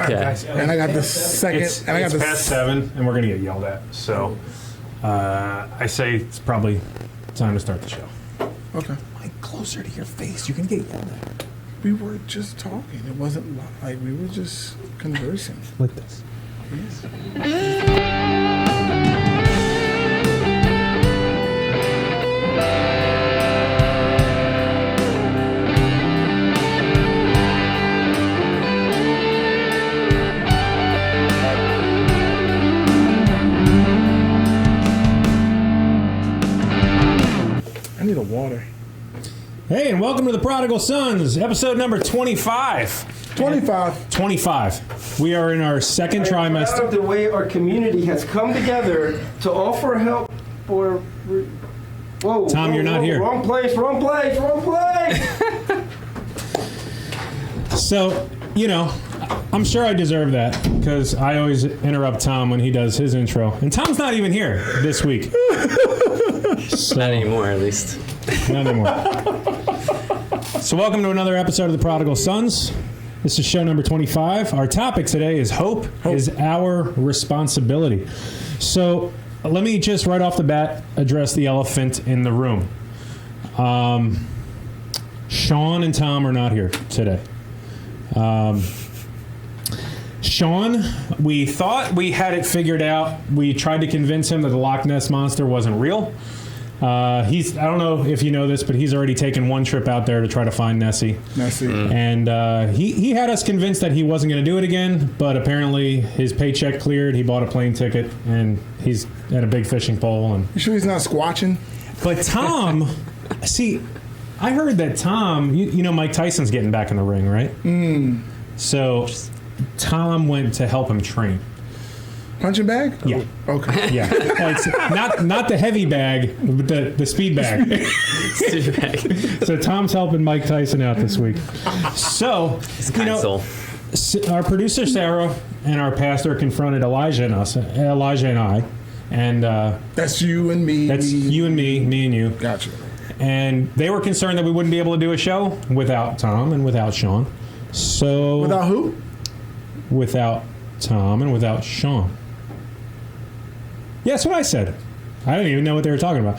Okay. And I got the second. It's past 7, and we're going to get yelled at. So I say it's probably time to start the show. Okay. Mike, closer to your face. You're going to get yelled at. We were just talking. It wasn't like we were just conversing. Like this. I need a water. Hey, and welcome to the Prodigal Sons, episode number 25. 25. We are in our second trimester. Proud of the way our community has come together to offer help for. Whoa, Tom, you're not here. Wrong place. So, I'm sure I deserve that because I always interrupt Tom when he does his intro. And Tom's not even here this week. So, Not anymore, at least. not anymore. So welcome to another episode of the Prodigal Sons. This is show number 25. Our topic today is hope is our responsibility. So let me just right off the bat address the elephant in the room. Shawn and Tom are not here today. Shawn, we thought we had it figured out. We tried to convince him that the Loch Ness Monster wasn't real. I don't know if you know this, but he's already taken one trip out there to try to find Nessie. And he had us convinced that he wasn't going to do it again, but apparently his paycheck cleared. He bought a plane ticket, and he's at a big fishing pole. And You sure he's not squatching? But Tom, see, I heard that Tom, you know Mike Tyson's getting back in the ring, right? So Tom went to help him train. Punching bag? Yeah. Okay. Yeah. It's not the heavy bag, but the speed bag. So Tom's helping Mike Tyson out this week. So, our producer Sarah and our pastor confronted Elijah and I. And That's you and me. that's you and me and you. Gotcha. And they were concerned that we wouldn't be able to do a show without Tom and without Shawn. So Without who? without Tom and without Shawn. Yeah, that's what I said. I didn't even know what they were talking about.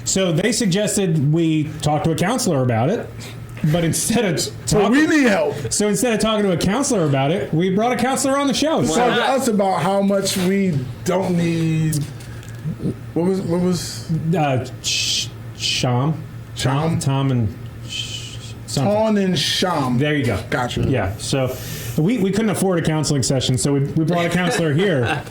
So they suggested we talk to a counselor about it, but instead of So we need help. instead of talking to a counselor about it, we brought a counselor on the show. Talk to us about how much we don't need. What was Sham, Tom and something. Ton and Sham? There you go. Gotcha. Yeah. So we couldn't afford a counseling session, so we brought a counselor here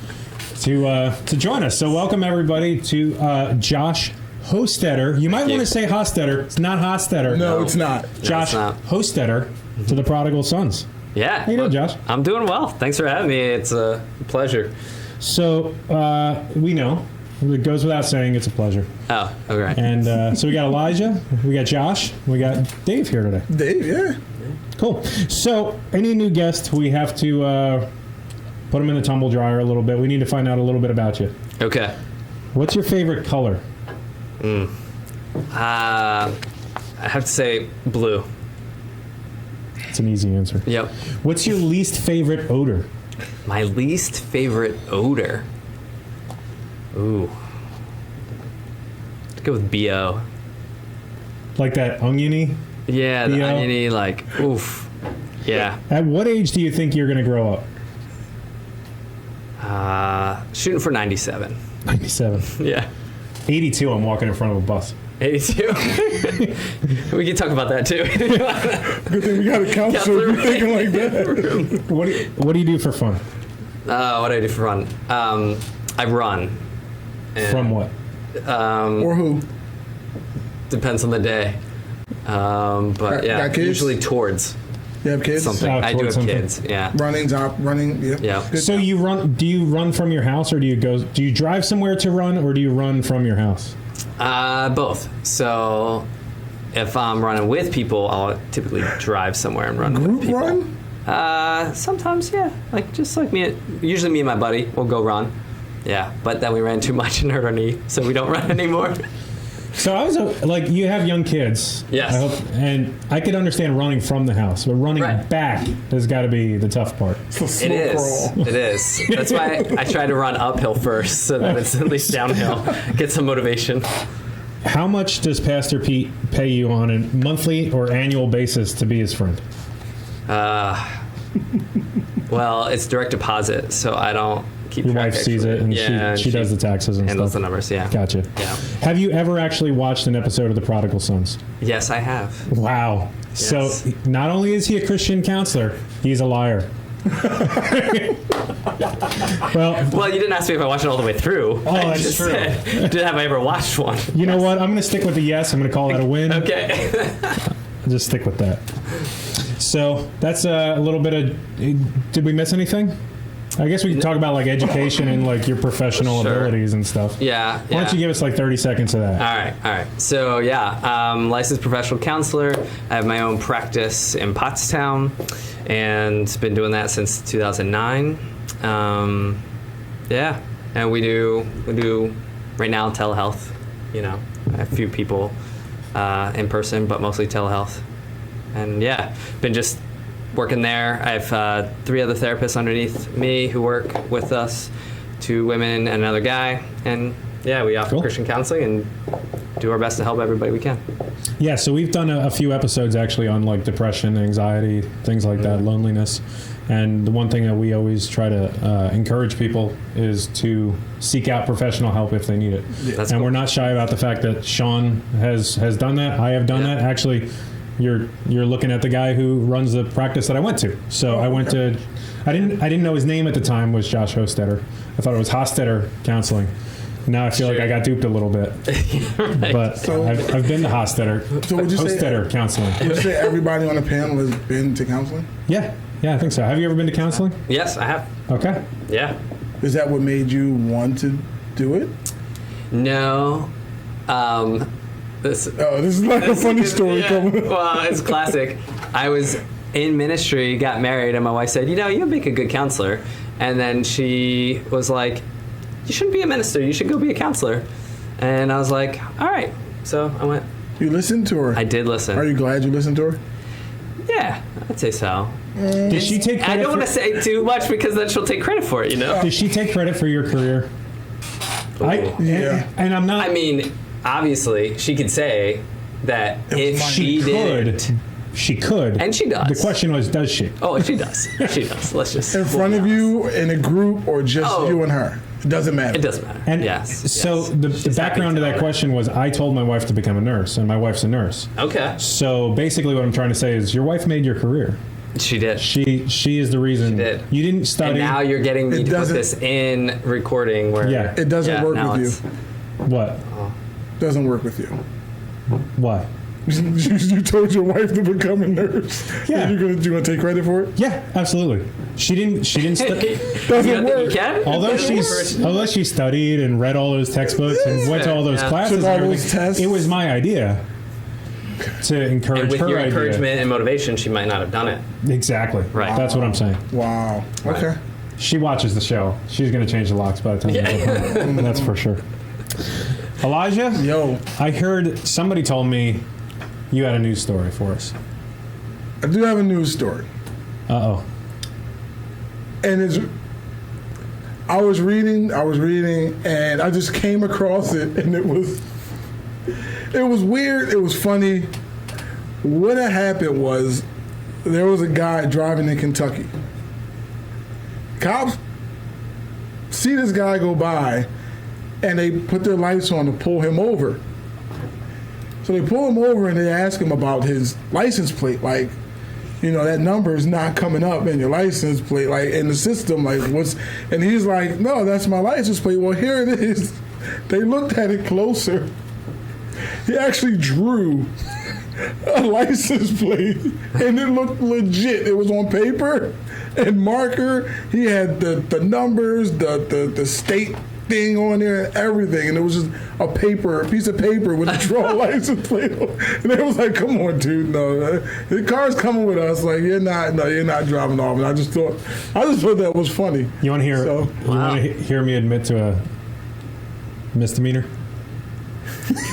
to join us. So welcome everybody to Josh Hostetter. You might want to say Hostetter. It's not Hostetter. No, it's not. Josh No, Hostetter to the Prodigal Sons. Yeah. How you doing, Josh? I'm doing well. Thanks for having me. It's a pleasure. So we know. It goes without saying it's a pleasure. Oh, okay. And so we got Elijah, we got Josh, we got Dave here today. Dave, yeah. Cool. So any new guest, we have to put them in the tumble dryer a little bit. We need to find out a little bit about you. Okay. What's your favorite color? I have to say blue. It's an easy answer. Yep. What's your least favorite odor? My least favorite odor. Ooh. Let's go with BO. Like that oniony? Yeah, the BO? oniony, like, oof. Yeah. At what age do you think you're going to grow up? Shooting for 97. 97. Yeah. 82, I'm walking in front of a bus. 82. We can talk about that too. Good thing we got a counselor thinking like that. What do you do for fun? What do I do for fun? I run. And, From what? Or who? Depends on the day. But yeah, got kids? usually towards You have kids? something. Oh, I do towards have something. kids. Yeah. Running, yeah. Yeah. Good. So you run? Do you run from your house, or do you drive somewhere to run, or do you run from your house? Both. So if I'm running with people, I'll typically drive somewhere and run with Group people. run? Sometimes, yeah. Like me. Usually me and my buddy will go run. Yeah, but then we ran too much and hurt our knee, so we don't run anymore. So I was like, you have young kids. Yes. I hope, and I could understand running from the house, but running Right. back has got to be the tough part. It is. It is. That's why I try to run uphill first, so that it's at least downhill. Get some motivation. How much does Pastor Pete pay you on a monthly or annual basis to be his friend? Well, it's direct deposit, so I don't keep Your track. wife sees it, and she does the taxes and handles stuff. the numbers. Yeah. Gotcha. Yeah. Have you ever actually watched an episode of The Prodigal Sons? Yes, I have. Wow. Yes. So not only is he a Christian counselor, he's a liar. Well, you didn't ask me if I watched it all the way through. Oh, I that's just true. said, have I ever watched one? you know what? I'm going to stick with the yes. I'm going to call that a win. Okay. Just stick with that. So that's a little bit of. Did we miss anything? I guess we can talk about like education and like your professional Sure. abilities and stuff. Yeah. Why don't you give us like 30 seconds of that? All right. So yeah, licensed professional counselor. I have my own practice in Pottstown, and been doing that since 2009. Yeah, and we do right now telehealth. You know, I have a few people in person, but mostly telehealth. And yeah, been just working there. I have 3 other therapists underneath me who work with us, 2 women and another guy. And yeah, we offer Cool. Christian counseling and do our best to help everybody we can. Yeah, so we've done a few episodes actually on like depression, anxiety, things like that, loneliness. And the one thing that we always try to encourage people is to seek out professional help if they need it. That's and cool. we're not shy about the fact that Shawn has done that. I have done Yeah. that. Actually, you're looking at the guy who runs the practice that I went to. So I went to, I didn't know his name at the time was Josh Hostetter. I thought it was Hostetter Counseling. Now I feel like I got duped a little bit. Right. But So- I've been to Hostetter. So would you say- Hostetter Counseling. Would you say everybody on the panel has been to counseling? Yeah, I think so. Have you ever been to counseling? Yes, I have. Okay. Yeah. Is that what made you want to do it? No. This Oh, this is like a funny story yeah, coming. well, it's classic. I was in ministry, got married, and my wife said, you make a good counselor. And then she was like, you shouldn't be a minister. You should go be a counselor. And I was like, all right. So I went. You listened to her? I did listen. Are you glad you listened to her? Yeah, I'd say so. Did she take I credit? don't want to say too much because then she'll take credit for it, Did she take credit for your career? Yeah. And I'm not. I mean, obviously, she could say that if was she did. She could. And she does. The question was, does she? Oh, she does. She does. Let's just. In front of you, in a group, or just Oh. you and her? It doesn't matter. It doesn't matter. And yes. so yes. the She's background to happy that tell question was, I told my wife to become a nurse, and my wife's a nurse. Okay. So basically, what I'm trying to say is, your wife made your career. She did. She is the reason. She did. You didn't study. And now you're getting me It to put doesn't- this in recording where. Yeah. It doesn't Yeah, work now with it's- you. What? Doesn't work with you. What? You told your wife to become a nurse. Yeah. And you gonna take credit for it? Yeah, absolutely. She didn't. Study. Doesn't You don't think you work. can? Although she studied and read all those textbooks and went to all those Yeah. classes, Took all and those everything, tests. it was my idea to encourage And with her your idea. encouragement and motivation, she might not have done it. Exactly. Right. That's what I'm saying. Wow. Okay. She watches the show. She's going to change the locks by the time we get home. That's for sure. Elijah, Yo, I heard somebody told me you had a news story for us. I do have a news story, Uh-oh. and it's. I was reading, and I just came across it, and it was weird. It was funny. What had happened was there was a guy driving in Kentucky. Cops see this guy go by, and they put their lights on to pull him over. So they pull him over and they ask him about his license plate, like, that number is not coming up in your license plate, like in the system, like what's, and he's like, no, that's my license plate. Well, here it is. They looked at it closer. He actually drew a license plate and it looked legit. It was on paper and marker. He had the numbers, the state thing on there and everything, and it was just a piece of paper with a draw license plate on. And they was like, come on, dude, no, the car's coming with us. Like, you're not driving off. And I just thought that was funny. You want to hear? So- You want to hear me admit to a misdemeanor?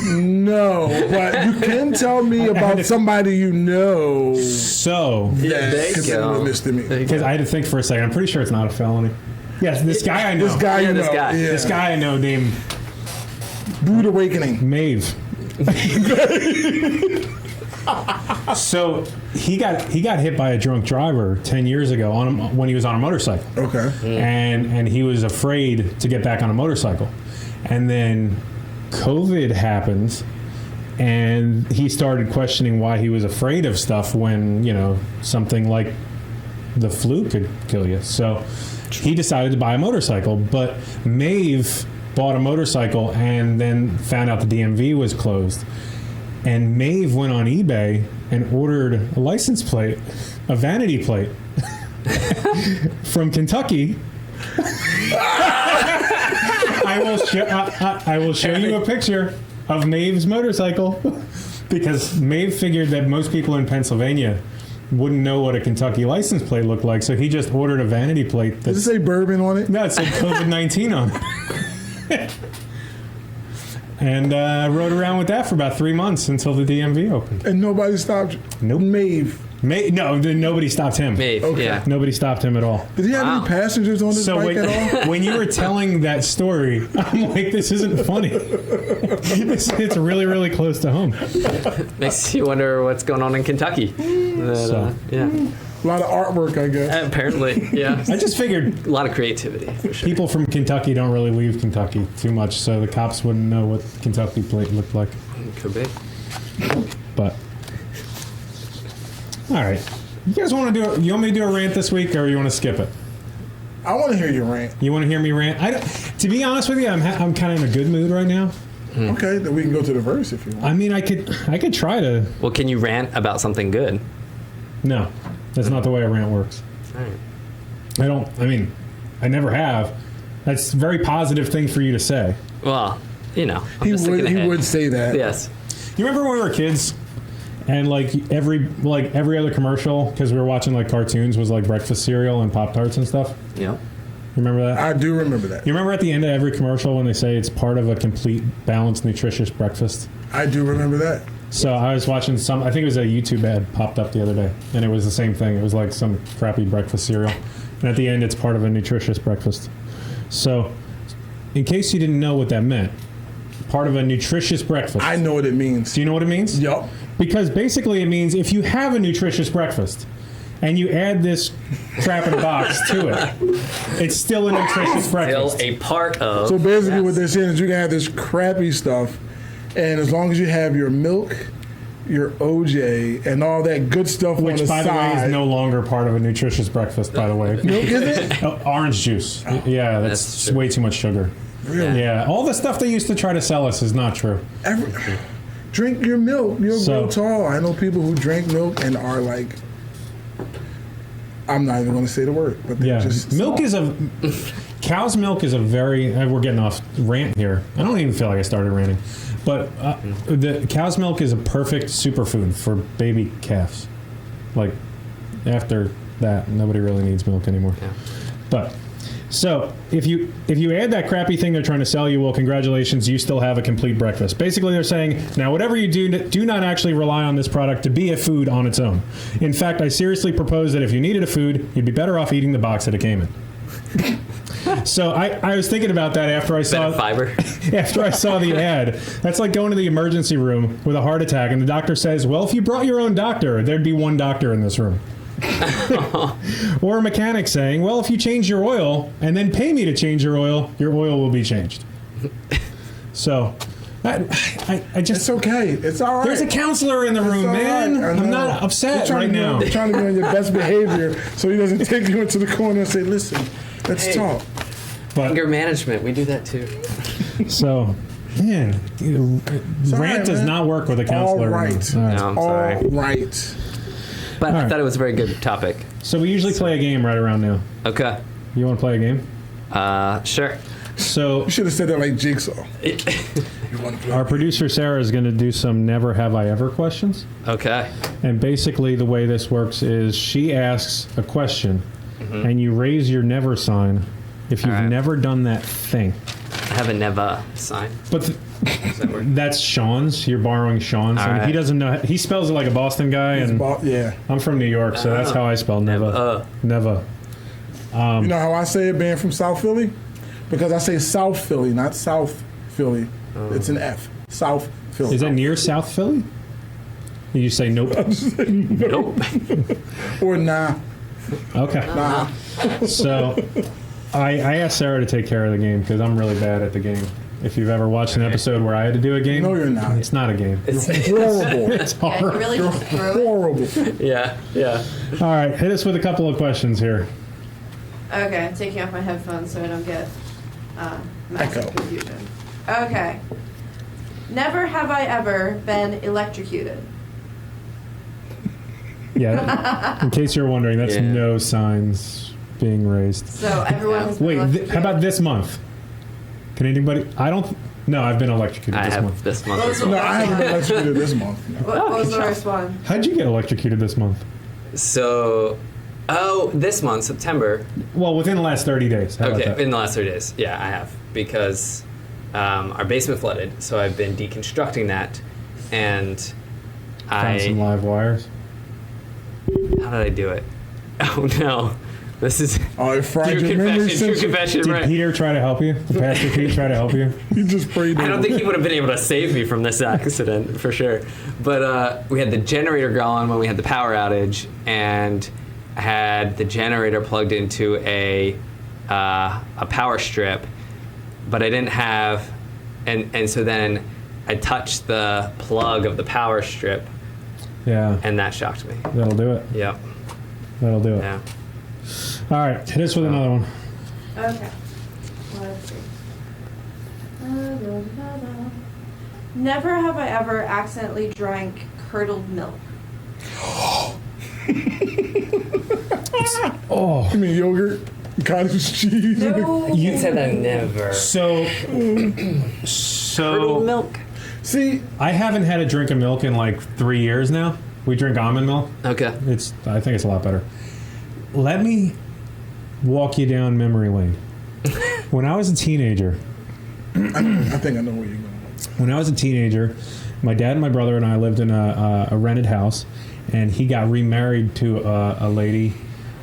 No, but you can tell me about somebody you know. So, Yeah, there you considered go. a misdemeanor. because I had to think for a second. I'm pretty sure it's not a felony. Yes, this guy I know. This guy Yeah, you know. this guy. Yeah. This guy I know named Rude Awakening. Maeve. So he got hit by a drunk driver 10 years ago when he was on a motorcycle. Okay. And he was afraid to get back on a motorcycle. And then COVID happened, and he started questioning why he was afraid of stuff when, something like the flu could kill you. So he decided to buy a motorcycle. But Maeve bought a motorcycle and then found out the DMV was closed. And Maeve went on eBay and ordered a license plate, a vanity plate, from Kentucky. I will show you a picture of Maeve's motorcycle, because Maeve figured that most people in Pennsylvania wouldn't know what a Kentucky license plate looked like, so he just ordered a vanity plate. Does it say bourbon on it? No, it said COVID-19 on it. And rode around with that for about 3 months until the DMV opened. And nobody stopped you? Nope. Maeve. No, nobody stopped him. Maeve, Okay. yeah. Nobody stopped him at all. Did he have Wow. any passengers on his So bike at all? when you were telling that story, I'm like, this isn't funny. It's really, really close to home. Makes you wonder what's going on in Kentucky. So. Yeah. A lot of artwork, I guess. Apparently, yeah. I just figured A lot of creativity, for sure. people from Kentucky don't really leave Kentucky too much, so the cops wouldn't know what the Kentucky plate looked like. Could be. But all right, you guys want to do? You want me to do a rant this week, or you want to skip it? I want to hear your rant. You want to hear me rant? To be honest with you, I'm kind of in a good mood right now. Okay, then we can go to the verse if you want. I mean, I could try to. Well, can you rant about something good? No, that's not the way a rant works. All right. I never have. That's a very positive thing for you to say. Well, I'm He just thinking would, he ahead. would say that. Yes. You remember when we were kids, and every other commercial, because we were watching like cartoons, was like breakfast cereal and Pop-Tarts and stuff. Yep. Remember that? I do remember that. You remember at the end of every commercial when they say it's part of a complete, balanced, nutritious breakfast? I do remember that. So I was watching I think it was a YouTube ad popped up the other day, and it was the same thing. It was like some crappy breakfast cereal. And at the end, it's part of a nutritious breakfast. So, in case you didn't know what that meant, part of a nutritious breakfast. I know what it means. Do you know what it means? Yup. Because basically it means if you have a nutritious breakfast and you add this crap in a box to it, it's still a nutritious Still breakfast. a part of. So basically Yes. what they're saying is you can have this crappy stuff, and as long as you have your milk, your OJ, and all that good stuff on Which, the by the way, side. is no longer part of a nutritious breakfast, by the way. Milk, is it? Orange juice. Yeah, That's that's true. way too much sugar. Really? Yeah, all the stuff they used to try to sell us is not true. Drink your milk. You'll So- grow tall. I know people who drink milk and are like, I'm not even going to say the word, but they're Yeah, just milk small. cow's milk is a very. We're getting off rant here. I don't even feel like I started ranting, but the cow's milk is a perfect superfood for baby calves. Like after that, nobody really needs milk anymore. Yeah. But so if you add that crappy thing they're trying to sell you, well, congratulations, you still have a complete breakfast. Basically, they're saying now whatever you do not actually rely on this product to be a food on its own. In fact, I seriously propose that if you needed a food, you'd be better off eating the box that it came in. So I was thinking about that after I saw Better fiber. after I saw the ad. That's like going to the emergency room with a heart attack, and the doctor says, "Well, if you brought your own doctor, there'd be one doctor in this room." Or a mechanic saying, "Well, if you change your oil and then pay me to change your oil will be changed." So, I It's just okay. It's all right. there's a counselor in the It's room, all man. right. I know. I'm not upset right now. You're trying to be on your best behavior so he doesn't take you into the corner and say, listen, let's Hey. talk. But Anger management. We do that too. so, man, all rant right, does man. not work with a counselor. All right. All right. No, I'm All sorry. right. But All I right. thought it was a very good topic. So we usually play a game right around now. Okay. You want to play a game? Sure. So You should have said that like Jigsaw. You want to play? our producer Sarah is going to do some never have I ever questions. Okay. And basically the way this works is she asks a question and you raise your never sign if you've All right. never done that thing. I have a never sign. But Does that work? that's Sean's. You're borrowing Sean's. All And right. he doesn't know. He spells it like a Boston guy, and Yeah. I'm from New York, so that's how I spell never. Never. You know how I say it being from South Philly? Because I say South Philly, not South Philly. It's an F. South Philly. Is that near South Philly? You say nope. Nope. Or nah. Okay. Nah. So I asked Sarah to take care of the game because I'm really bad at the game. If you've ever watched an episode where I had to do a game, No, you're not. It's not a game. Horrible. It's Yeah, you horrible. really just threw it. Horrible. Yeah. All right, hit us with a couple of questions here. Okay, I'm taking off my headphones so I don't get massive Echo. confusion. Okay. Never have I ever been electrocuted. Yeah. In case you're wondering, that's Yeah. no signs being raised. So everyone has been Wait, electrocuted. how about this month? Can anybody? I don't. No, I've been electrocuted I this have month. this month. What as was well. No, I haven't been executed this month. What was the worst one? How'd you get electrocuted this month? So, this month, September. Well, within the last 30 days. How about Okay, that? in the last 3 days. Yeah, I have. Because our basement flooded, so I've been deconstructing that. And Found some live wires. How did I do it? Oh, no. This is. Oh, it fried True your memory confession, true since confession, Did right. Peter try to help you? Did Pastor Pete try to help you? you just prayed. I don't think he would have been able to save me from this accident for sure. But we had the generator going when we had the power outage, and I had the generator plugged into a power strip, but I didn't have, and so then I touched the plug of the power strip, Yeah. and that shocked me. That'll do it. Yep. That'll do it. Yeah. All right, hit us with another one. Okay. Let's see. Never have I ever accidentally drank curdled milk. Oh. You mean yogurt, cottage cheese? No. You said I never. So Curdled milk. See, I haven't had a drink of milk in like 3 years now. We drink almond milk. Okay. I think it's a lot better. Let me walk you down memory lane. When I was a teenager, I think I know where you're going. When I was a teenager, my dad and my brother and I lived in a rented house, and he got remarried to a lady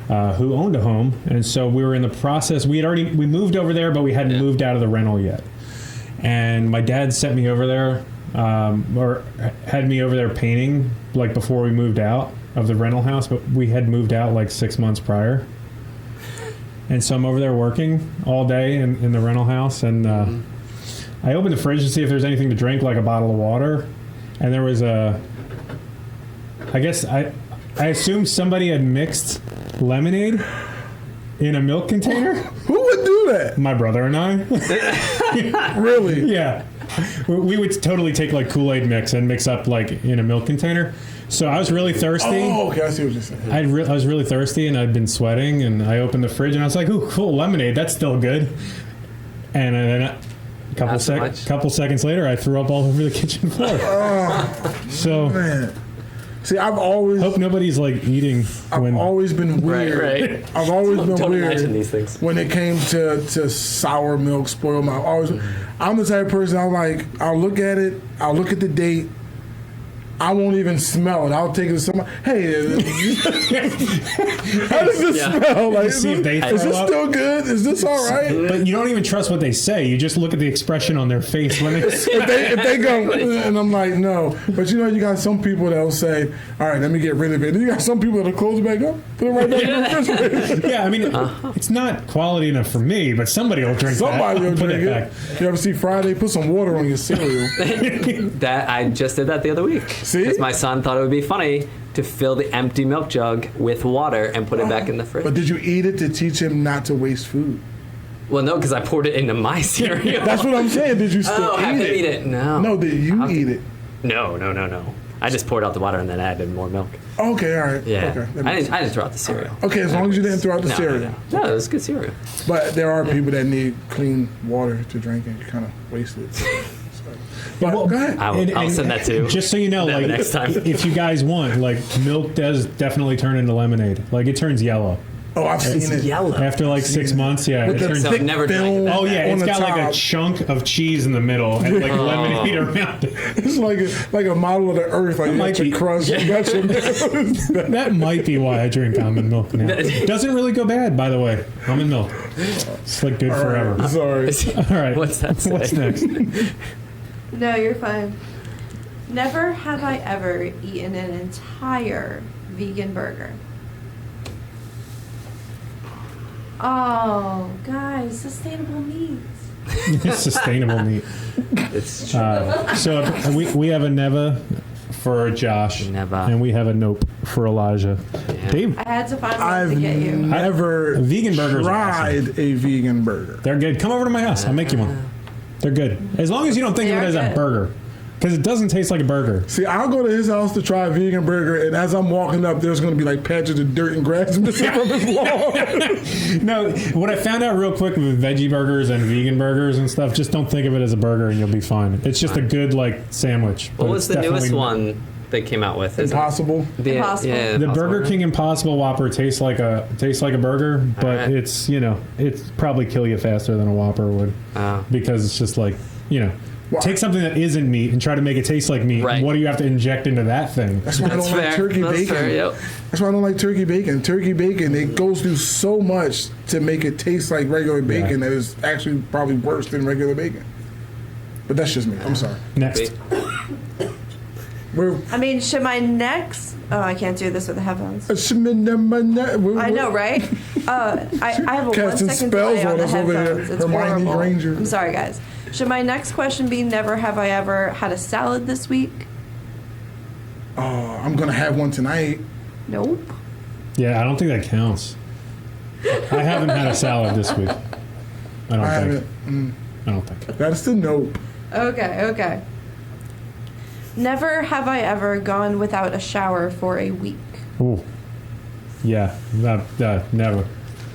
who owned a home, and so we were in the process. We moved over there, but we hadn't moved out of the rental yet. And my dad sent me over there, or had me over there painting, like before we moved out of the rental house, but we had moved out like 6 months prior. And so I'm over there working all day in the rental house, and I opened the fridge to see if there's anything to drink, like a bottle of water, and there was I assumed somebody had mixed lemonade in a milk container. Who would do that? My brother and I. Really? Yeah. We would totally take like Kool-Aid mix and mix up like in a milk container. So I was really thirsty. Oh, okay. I see what you're saying. I was really thirsty and I'd been sweating, and I opened the fridge and I was like, "Ooh, cool, lemonade. That's still good." And then a Not so much. couple seconds later, I threw up all over the kitchen floor. So Man. See, I've always nobody's like eating when. always been weird. Right. I've always been Don't weird imagine these things. when it came to sour milk, spoiled milk. I'm the type of person I'll look at it, I'll look at the date. I won't even smell it. I'll take it to someone. Hey, how does this Yeah. smell? Like, See if they is throw this up. still good? Is this all right? But you don't even trust what they say. You just look at the expression on their face when they. If they go, and I'm like, no. But you got some people that'll say, all right, let me get rid of it. Then you got some people that'll close it back up, put it right back in the refrigerator. Yeah, I mean, it's not quality enough for me, but somebody will drink Somebody that. will Put drink it it. back. You ever see Friday? Put some water on your cereal. That I just did that the other week. See? Because my son thought it would be funny to fill the empty milk jug with water and put it back in the fridge. But did you eat it to teach him not to waste food? Well, no, because I poured it into my cereal. That's what I'm saying. Did you still Oh, have eat to it? eat it? No. No, did you I'll- eat it? No. I just poured out the water and then added more milk. Okay, all right. Yeah. Okay, that I makes didn't throw out the cereal. sense. Okay, as long as you didn't throw out the No, cereal. No, it was good cereal. But there are people that need clean water to drink and you kind of waste it. So. But Well, go ahead. I'll send that to Just so you know, them like next time. if you guys want, like milk does definitely turn into lemonade. Like it turns yellow. Oh, I've seen it. Yellow. After like 6 months, yeah. With It the turns, So thick never drank film that. oh yeah, on it's the got like a top. chunk of cheese in the middle and like lemonade around it. It's like a model of the earth. Like you might got be- your crust. You got your That might be why I drink almond milk now. Doesn't really go bad, by the way. Almond milk. It's like good forever. Sorry. All right. What's that say? What's next? No, you're fine. Never have I ever eaten an entire vegan burger. Oh, guys, sustainable meats. It's sustainable meat. It's true. So we have a never for Josh, Never. and we have a nope for Elijah. Yeah. Dave, I had to find one I've to get you. never Vegan burgers are tried a vegan burger. they're good. Come over to my house. I'll make you one. They're good. As long as you don't think They of it are as a good. burger. Because it doesn't taste like a burger. See, I'll go to his house to try a vegan burger, and as I'm walking up, there's going to be like patches of dirt and grass missing from his lawn. No, what I found out real quick with veggie burgers and vegan burgers and stuff, just don't think of it as a burger and you'll be fine. It's just a good like sandwich. What but was it's the newest definitely- one they came out with? Is it Impossible. the, Impossible. Yeah, The Impossible Burger Burger? King Impossible Whopper tastes like a burger, but Alright. it's it's probably kill you faster than a Whopper would Oh. because it's just like Well, take something that isn't meat and try to make it taste like meat. Right. What do you have to inject into that thing? That's why I That's don't fair. like turkey That's bacon. fair, yep. That's why I don't like turkey bacon. Turkey bacon, it goes through so much to make it taste like regular bacon that is actually probably worse than regular bacon. But that's just me. I'm sorry. Next. We're, I mean, should my next... Oh, I can't do this with the headphones. we're, I know, right? I have a 1 Casting second spells delay on on the us over here, headphones. It's Hermione horrible. Granger. I'm sorry, guys. Should my next question be never have I ever had a salad this week? I'm going to have one tonight. Nope. Yeah, I don't think that counts. I haven't had a salad this week. I don't I think. haven't. I don't think. That's the nope. Okay. Never have I ever gone without a shower for a week. Ooh. Yeah, never.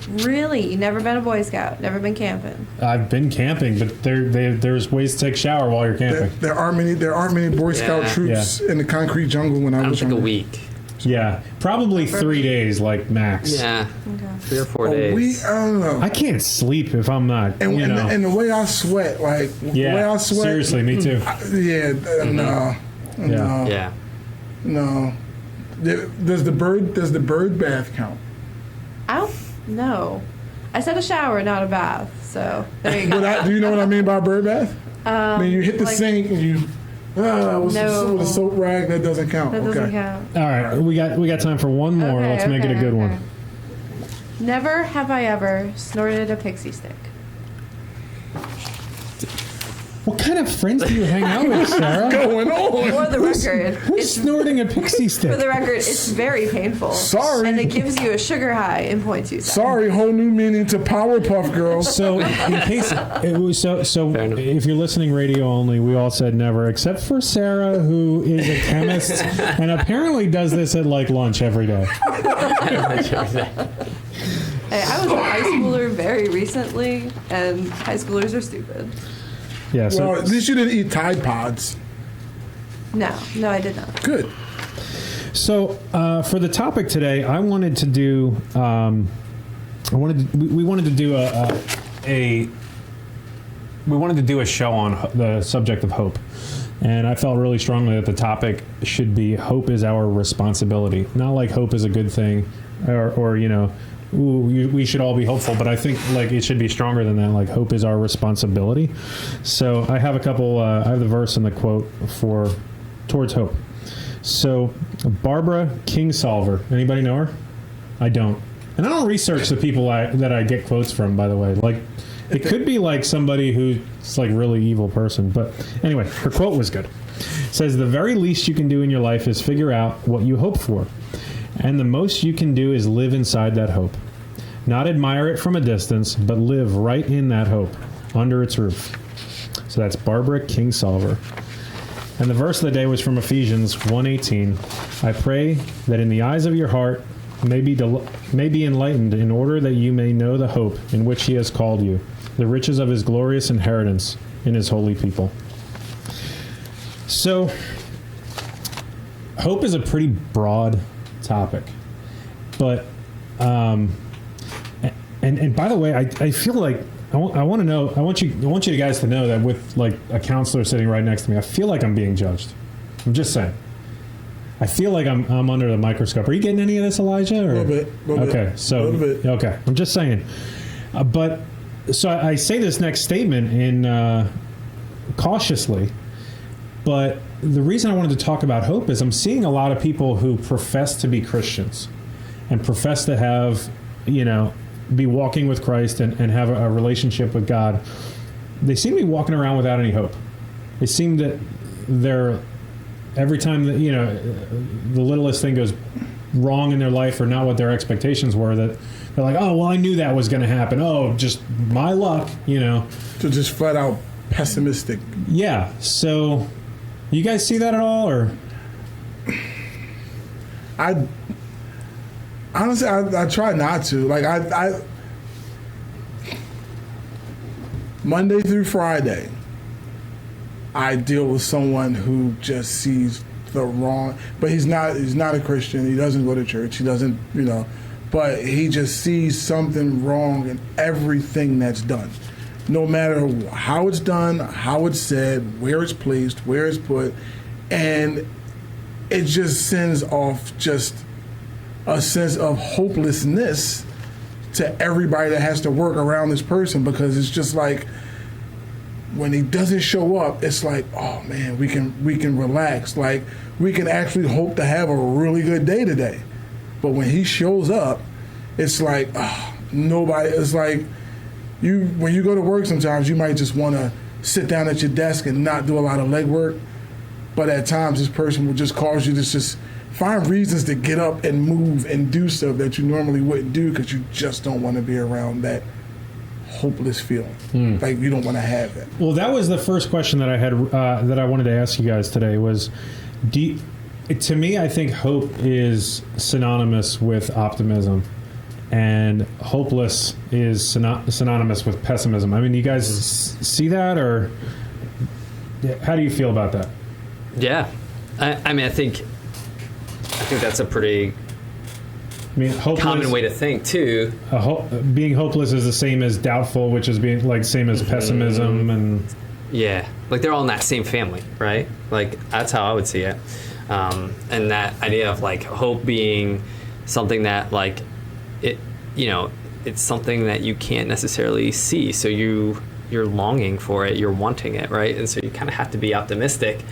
Really? You never been a Boy Scout? Never been camping? I've been camping, but there's ways to take a shower while you're camping. There aren't many Boy Scout Yeah. troops in the concrete jungle when I I don't was think a younger. week. Yeah, probably 3 days, like max. Yeah, Okay. 3 or 4 A days. week? I don't know. I can't sleep if I'm not, And, you know. and the way I sweat, like the way Yeah, I sweat. seriously, me too. No, Yeah. no. Does the bird bath count? I don't know. I said a shower, not a bath. So there you go. Do you know what I mean by bird bath? I mean, you hit the like- sink and you with No. a soap rag. That doesn't count. That okay. doesn't count. All right, we got time for one more. Okay, Let's make it a okay, good one. okay. Never have I ever snorted a pixie stick. What kind of friends do you hang out with, Sarah? Going on? For the record, Who's snorting a pixie for stick? the record, it's very painful. Sorry. And it gives you a sugar high in 0.2 seconds. Sorry, whole new meaning to Powerpuff Girls. So, in case it was so Fair enough. if you're listening radio only, we all said never, except for Sarah, who is a chemist and apparently does this at like lunch every day. Hey, I was a high schooler very recently, and high schoolers are stupid. Yeah. So Well, at least you didn't eat Tide Pods. No, I did not. Good. So for the topic today, I wanted to do. We wanted to do we wanted to do a show on the subject of hope, and I felt really strongly that the topic should be hope is our responsibility, not like hope is a good thing, or you know. Ooh, we should all be hopeful, but I think like it should be stronger than that. Like hope is our responsibility. So I have a couple. I have the verse and the quote for towards hope. So Barbara Kingsolver. Anybody know her? I don't. And I don't research the people that I get quotes from. By the way, like it could be like somebody who's like really evil person. But anyway, her quote was good. It says the very least you can do in your life is figure out what you hope for. And the most you can do is live inside that hope. Not admire it from a distance, but live right in that hope, under its roof. So that's Barbara Kingsolver. And the verse of the day was from Ephesians 1:18. I pray that in the eyes of your heart may be enlightened in order that you may know the hope in which he has called you, the riches of his glorious inheritance in his holy people. So, hope is a pretty broad topic, but And by the way, I feel like I want to know. I want you guys to know that with like a counselor sitting right next to me, I feel like I'm being judged. I'm just saying. I feel like I'm under the microscope. Are you getting any of this, Elijah? Or? A little bit. Okay, so a little bit. okay, I'm just saying. But so I say this next statement in cautiously, but the reason I wanted to talk about hope is I'm seeing a lot of people who profess to be Christians and profess to have, be walking with Christ and have a relationship with God. They seem to be walking around without any hope. They seem that they're, every time that, the littlest thing goes wrong in their life or not what their expectations were, that they're like, oh, well, I knew that was going to happen. Oh, just my luck, So just flat out pessimistic. Yeah. So you guys see that at all, or? Honestly, I try not to. Like, I Monday through Friday, I deal with someone who just sees the wrong, but he's not a Christian. He doesn't go to church. He doesn't, but he just sees something wrong in everything that's done. No matter how it's done, how it's said, where it's placed, where it's put, and it just sends off just a sense of hopelessness to everybody that has to work around this person, because it's just like when he doesn't show up, it's like, oh man, we can relax. Like, we can actually hope to have a really good day today. But when he shows up, it's like, nobody. It's like when you go to work, sometimes you might just want to sit down at your desk and not do a lot of legwork. But at times, this person will just cause you to just find reasons to get up and move and do stuff that you normally wouldn't do, because you just don't want to be around that hopeless feeling. Like, you don't want to have that. Well, that was the first question that I had that I wanted to ask you guys today was, to me, I think hope is synonymous with optimism, and hopeless is synonymous with pessimism. I mean, you guys see that, or how do you feel about that? Yeah, I mean, I think that's a pretty common way to think too. Being hopeless is the same as doubtful, which is being like same as pessimism, and yeah, like they're all in that same family, right? Like, that's how I would see it. And that idea of like hope being something that like it, it's something that you can't necessarily see, so you're longing for it, you're wanting it, right? And so you kind of have to be optimistic,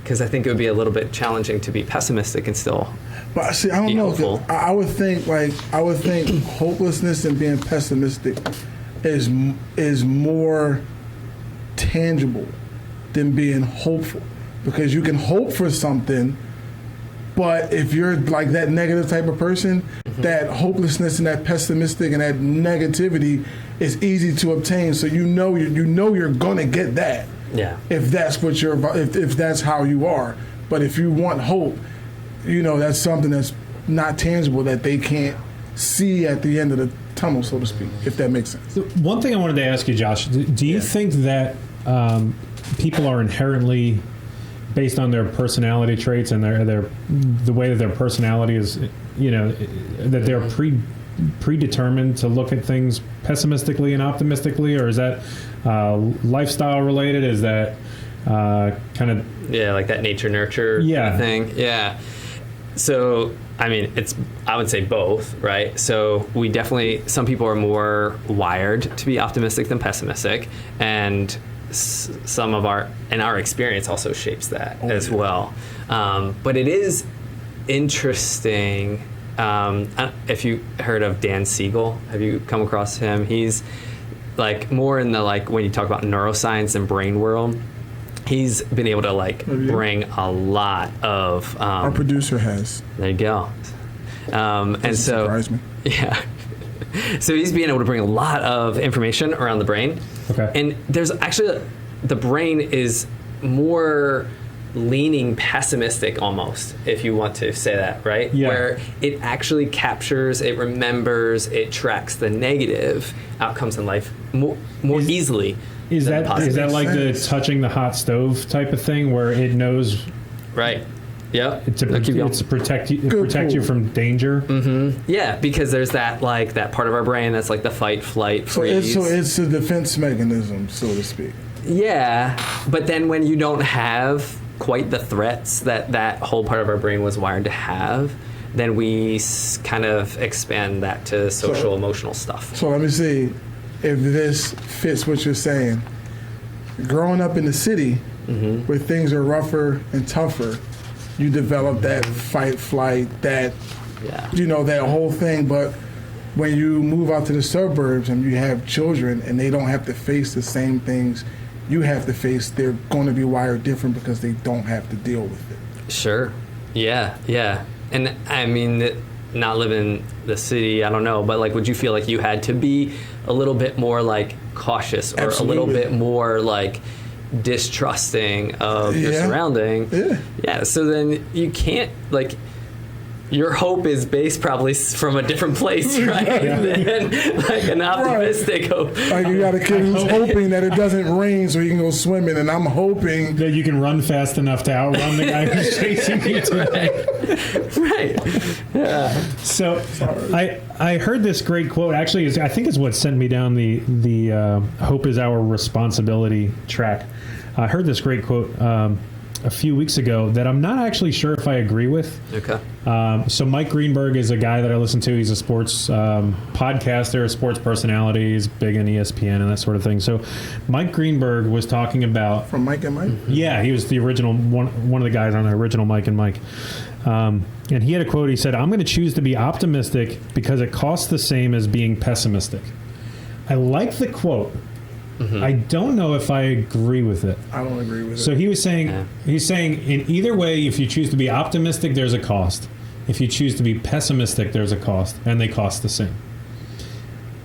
because I think it would be a little bit challenging to be pessimistic and still. But see, I don't know. 'Cause I would think hopelessness and being pessimistic is more tangible than being hopeful, because you can hope for something, but if you're like that negative type of person, that hopelessness and that pessimistic and that negativity is easy to obtain. So you know you're gonna get that. Yeah. If that's what if that's how you are. But if you want hope, that's something that's not tangible, that they can't see at the end of the tunnel, so to speak, if that makes sense. One thing I wanted to ask you, Josh, do you think that people are inherently, based on their personality traits and the way that their personality is, that they're predetermined to look at things pessimistically and optimistically, or is that lifestyle related? Is that kind of like that nature nurture kind of thing? Yeah. So I mean, I would say both, right? So we definitely, some people are more wired to be optimistic than pessimistic, and some of our experience also shapes that as well. But it is interesting. If you heard of Dan Siegel, have you come across him? He's like more in the, like, when you talk about neuroscience and brain world, he's been able to bring a lot of our producer has. There you go. And so surprise me. Yeah. So he's being able to bring a lot of information around the brain. Okay. And there's actually, the brain is more leaning pessimistic almost, if you want to say that, right? Yeah. Where it actually captures, it remembers, it tracks the negative outcomes in life more easily. Is than that the like the touching the hot stove type of thing, where it knows? Right. Yep. It's No, keep going. to protect you. Good Protect you pull. from danger. Yeah, because there's that part of our brain that's like the fight, flight, So freeze. it's a defense mechanism, so to speak. Yeah, but then when you don't have quite the threats that whole part of our brain was wired to have, then we kind of expand that to social, emotional stuff. So let me see if this fits what you're saying. Growing up in the city, where things are rougher and tougher, you develop that fight, flight, that Yeah. that whole thing. But when you move out to the suburbs and you have children and they don't have to face the same things you have to face, they're going to be wired different because they don't have to deal with it. Sure. Yeah, yeah. And I mean, not living in the city, I don't know, but like, would you feel like you had to be a little bit more like cautious or a little Absolutely. bit more like distrusting of your Yeah. surrounding? Yeah. Yeah. So then you can't like. Your hope is based probably from a different place, right? Than like an optimistic hope. Like you got a kid who's hoping that it doesn't rain so he can go swimming, and I'm hoping That you can run fast enough to outrun the guy who's chasing you today. Right. Yeah. So I heard this great quote. Actually, I think it's what sent me down the hope is our responsibility track. I heard this great quote a few weeks ago that I'm not actually sure if I agree with. Okay. So Mike Greenberg is a guy that I listen to. He's a sports podcaster, a sports personality. He's big on ESPN and that sort of thing. So Mike Greenberg was talking about... from Mike and Mike. Yeah, he was the original, one of the guys on the original Mike and Mike. And he had a quote. He said, "I'm going to choose to be optimistic because it costs the same as being pessimistic." I like the quote. I don't know if I agree with it. I don't agree with it. So he was saying, Yeah. he's saying in either way, if you choose to be optimistic, there's a cost. If you choose to be pessimistic, there's a cost, and they cost the same.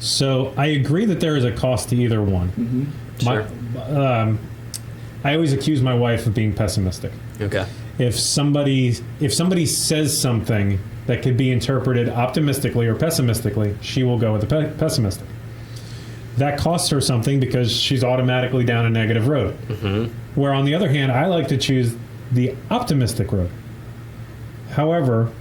So I agree that there is a cost to either one. Sure. I always accuse my wife of being pessimistic. Okay. If somebody says something that could be interpreted optimistically or pessimistically, she will go with the pessimistic. That costs her something because she's automatically down a negative road. Where on the other hand, I like to choose the optimistic road. However,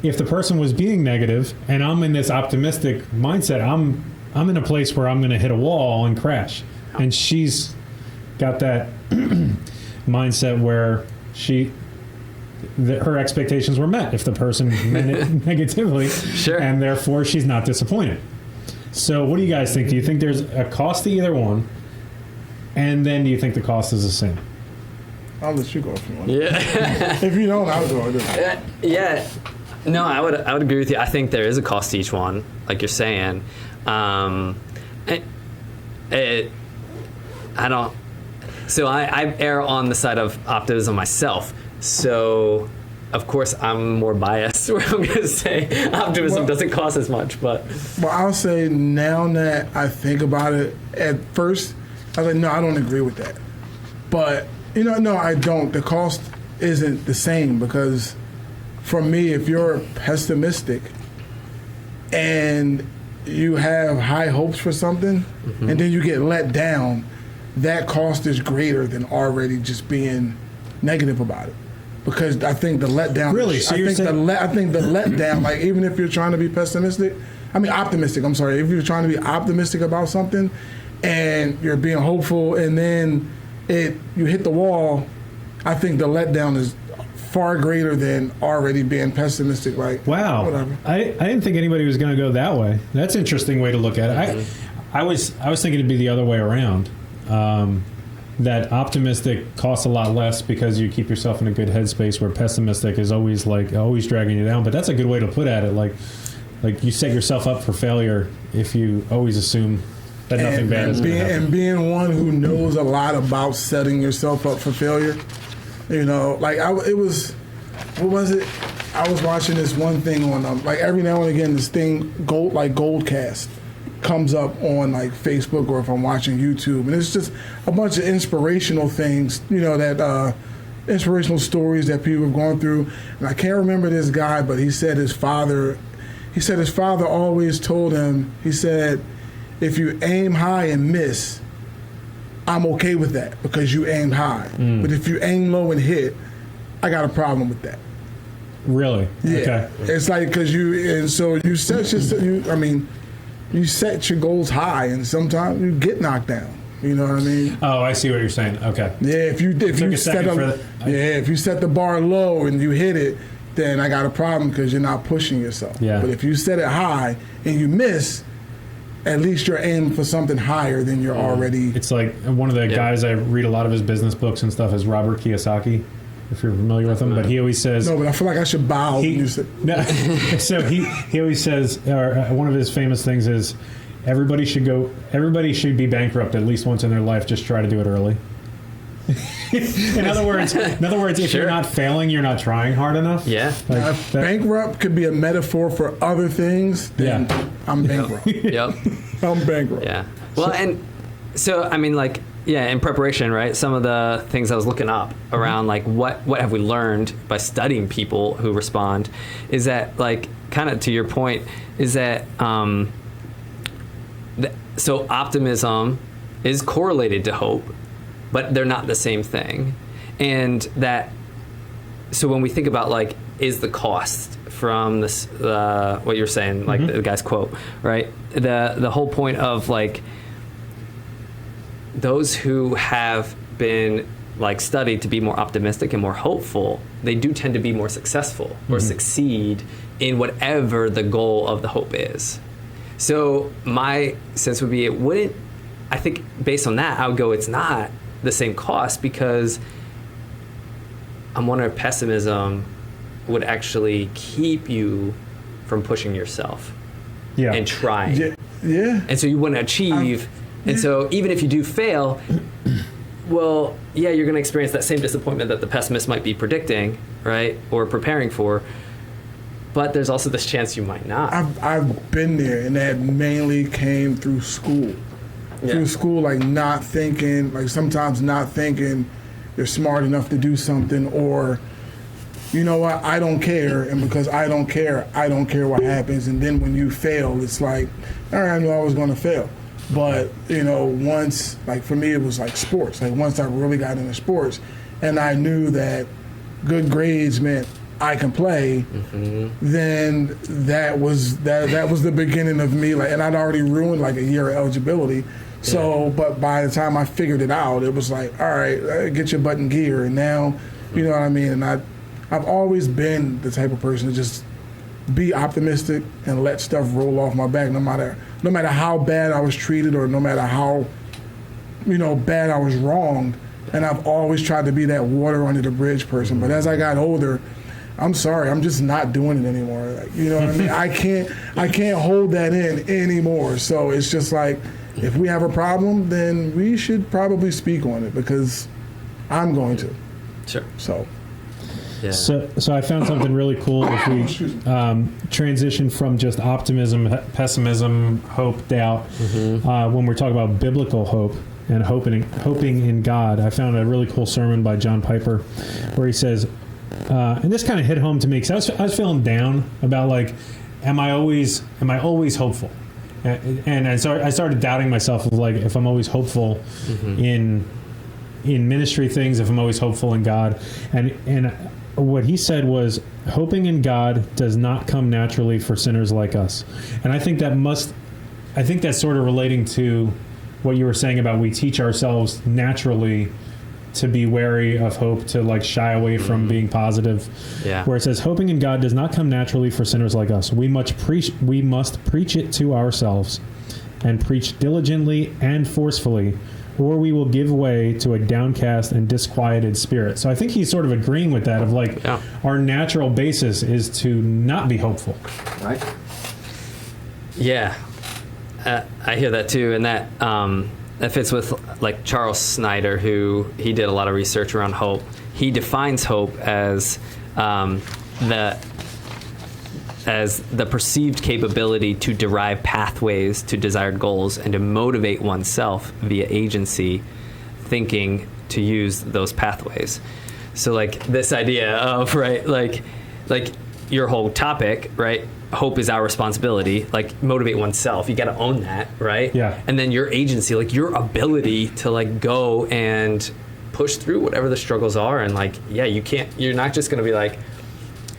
if the person was being negative and I'm in this optimistic mindset, I'm in a place where I'm going to hit a wall and crash. And she's got that mindset where her expectations were met if the person meant it negatively. Sure. And therefore she's not disappointed. So what do you guys think? Do you think there's a cost to either one? And then do you think the cost is the same? I'll let you go if you want. Yeah. If you don't, I'll go. Yeah. No, I would agree with you. I think there is a cost to each one, like you're saying. I don't. So I err on the side of optimism myself. So, of course, I'm more biased where I'm going to say optimism doesn't cost as much. But Well, I'll say now that I think about it, at first, I was like, no, I don't agree with that. But, no, I don't. The cost isn't the same because for me, if you're pessimistic and you have high hopes for something and then you get let down, that cost is greater than already just being negative about it. Because I think the letdown. Really? So you're saying I think the letdown, like even if you're trying to be optimistic. I'm sorry. If you're trying to be optimistic about something, and you're being hopeful, and then you hit the wall, I think the letdown is far greater than already being pessimistic. Like Wow. whatever. I didn't think anybody was going to go that way. That's an interesting way to look at it. I was thinking it'd be the other way around. That optimistic costs a lot less because you keep yourself in a good headspace, where pessimistic is always dragging you down. But that's a good way to put at it. Like you set yourself up for failure if you always assume that nothing bad is going to happen. And being one who knows a lot about setting yourself up for failure, what was it? I was watching this one thing on every now and again this thing Goldcast comes up on Facebook, or if I'm watching YouTube, and it's just a bunch of inspirational things, that inspirational stories that people have gone through. And I can't remember this guy, but he said his father always told him, he said, if you aim high and miss, I'm okay with that because you aimed high. But if you aim low and hit, I got a problem with that. Really? Yeah, Okay. it's like because you set your goals high, and sometimes you get knocked down. You know what I mean? Oh, I see what you're saying. Okay. Yeah, if you a set second for if you set the bar low and you hit it, then I got a problem because you're not pushing yourself. Yeah. But if you set it high and you miss, at least you're aiming for something higher than you're already. It's like one of the guys I read a lot of his business books and stuff is Robert Kiyosaki, if you're familiar with him. But he always says, No, but I feel like I should bow when you say. No, so he always says, or one of his famous things is, everybody should be bankrupt at least once in their life. Just try to do it early. in other words, if you're not failing, you're not trying hard enough. Yeah. Bankrupt could be a metaphor for other things. Then I'm bankrupt. Yep. I'm bankrupt. Yeah. Well, and so I mean, like, yeah, in preparation, right? Some of the things I was looking up around, like, what have we learned by studying people who respond, is that, like, kind of to your point, is that so optimism is correlated to hope, but they're not the same thing. And that, so when we think about, like, is the cost from this, what you're saying, like the guy's quote, right? The whole point of, like, those who have been, like, studied to be more optimistic and more hopeful, they do tend to be more successful or succeed in whatever the goal of the hope is. So my sense would be, it wouldn't, I think based on that, I would go, it's not the same cost, because I'm wondering if pessimism would actually keep you from pushing yourself and trying. Yeah. And so you wouldn't achieve. And so even if you do fail, well, yeah, you're going to experience that same disappointment that the pessimist might be predicting, right? Or preparing for. But there's also this chance you might not. I've been there, and that mainly came through school. Yeah. Through school, like, not thinking, like, sometimes not thinking you're smart enough to do something, or, you know what, I don't care, and because I don't care what happens. And then when you fail, it's like, all right, I knew I was going to fail. But, you know, once, like, for me, it was like sports. Like, once I really got into sports, and I knew that good grades meant I can play, then that was the beginning of me. Like, and I'd already ruined, like, a year of eligibility. So, but by the time I figured it out, it was like, all right, get your butt in gear. And now, you know what I mean? And I've always been the type of person to just be optimistic and let stuff roll off my back, no matter how bad I was treated, or no matter how, you know, bad I was wronged. And I've always tried to be that water under the bridge person. But as I got older, I'm sorry, I'm just not doing it anymore. Like, you know what I mean? I can't hold that in anymore. So it's just like, if we have a problem, then we should probably speak on it, because I'm going to. Sure. So. Yeah. So I found something really cool if we transition from just optimism, pessimism, hope, doubt. When we're talking about biblical hope and hoping in God, I found a really cool sermon by John Piper where he says, and this kind of hit home to me, because I was feeling down about, like, am I always hopeful? And so I started doubting myself of, like, if I'm always hopeful in ministry things, if I'm always hopeful in God. And what he said was, hoping in God does not come naturally for sinners like us. And I think that's sort of relating to what you were saying about we teach ourselves naturally to be wary of hope, to, like, shy away from being positive. Yeah. Where it says, hoping in God does not come naturally for sinners like us. We must preach it to ourselves, and preach diligently and forcefully, or we will give way to a downcast and disquieted spirit. So I think he's sort of agreeing with that, of, like, our natural basis is to not be hopeful. Right. Yeah. I hear that too, and that fits with, like, Charles Snyder, who he did a lot of research around hope. He defines hope as the perceived capability to derive pathways to desired goals and to motivate oneself via agency, thinking to use those pathways. So, like, this idea of, right, like your whole topic, right? Hope is our responsibility, like, motivate oneself. You got to own that, right? Yeah. And then your agency, like, your ability to, like, go and push through whatever the struggles are. And like, yeah, you're not just going to be like,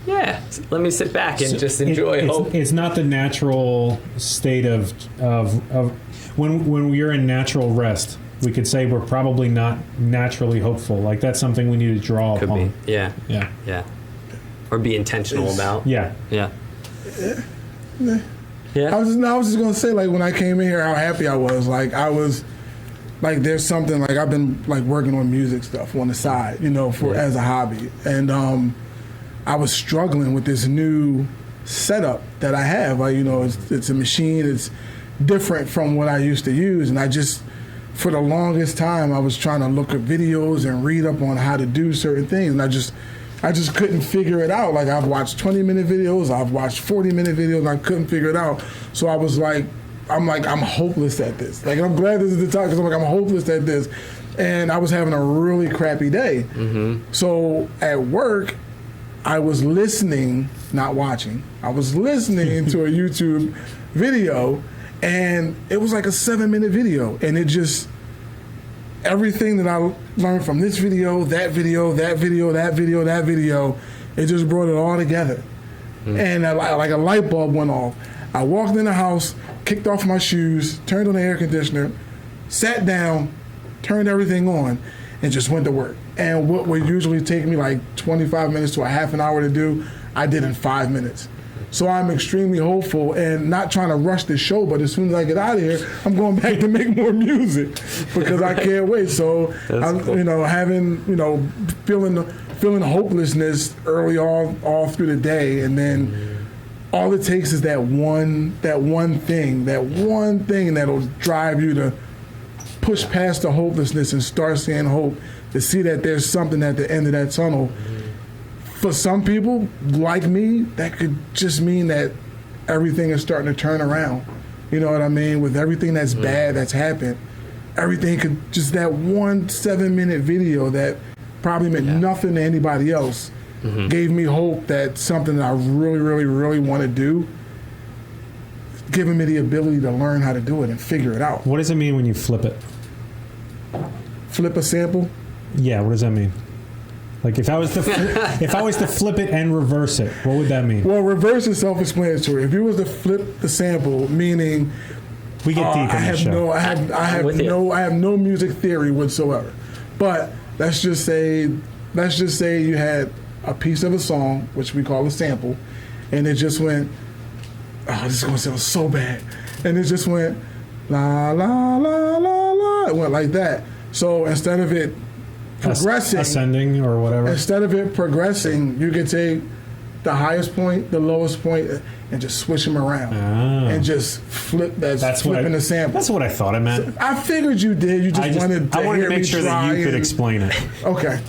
yeah, let me sit back and just enjoy hope. It's not the natural state of when we're in natural rest. We could say we're probably not naturally hopeful. Like that's something we need to draw Could upon. be. Yeah. Yeah. Yeah. Or be intentional about. Yeah. Yeah. I was just gonna say, like, when I came in here, how happy I was. Like, I was, like, there's something, like, I've been, like, working on music stuff on the side, you know, as a hobby. And I was struggling with this new setup that I have. Like, you know, it's a machine. It's different from what I used to use. And I just, for the longest time, I was trying to look at videos and read up on how to do certain things. And I just couldn't figure it out. Like, I've watched 20-minute videos, I've watched 40-minute videos, and I couldn't figure it out. So I was like, I'm hopeless at this. Like, I'm glad this is the time, because I'm hopeless at this. And I was having a really crappy day. Mm-hmm. So at work, I was listening, not watching. I was listening to a YouTube video, and it was like a 7-minute video. And it just, everything that I learned from this video, that video, that video, that video, that video, it just brought it all together. And like a light bulb went off. I walked in the house, kicked off my shoes, turned on the air conditioner, sat down, turned everything on, and just went to work. And what would usually take me like 25 minutes to a half an hour to do, I did in 5 minutes. So I'm extremely hopeful, and not trying to rush the show, but as soon as I get out of here, I'm going back to make more music because I can't wait. So I'm, cool. You know, having, you know, feeling hopelessness early all through the day, and then all it takes is that one thing that'll drive you to push past the hopelessness and start seeing hope, to see that there's something at the end of that tunnel. For some people, like me, that could just mean that everything is starting to turn around. You know what I mean? With everything that's bad that's happened, everything could, just that 1 7-minute video that probably meant nothing to anybody else, gave me hope that something that I really, really, really want to do, giving me the ability to learn how to do it and figure it out. What does it mean when you flip it? Flip a sample? Yeah, what does that mean? Like if I was to flip it and reverse it, what would that mean? Well, reverse is self-explanatory. If you was to flip the sample, meaning we get deep in the show. I have no music theory whatsoever. But let's just say you had a piece of a song, which we call a sample, and it just went, oh, this is gonna sound so bad, and it just went la la la la la. It went like that. So instead of it progressing, ascending or whatever, instead of it progressing, you can take the highest point, the lowest point, and just switch them around and just flip. That's flipping the sample. That's what I thought I meant. I figured you did. You just wanted to make sure that you could explain it. Okay,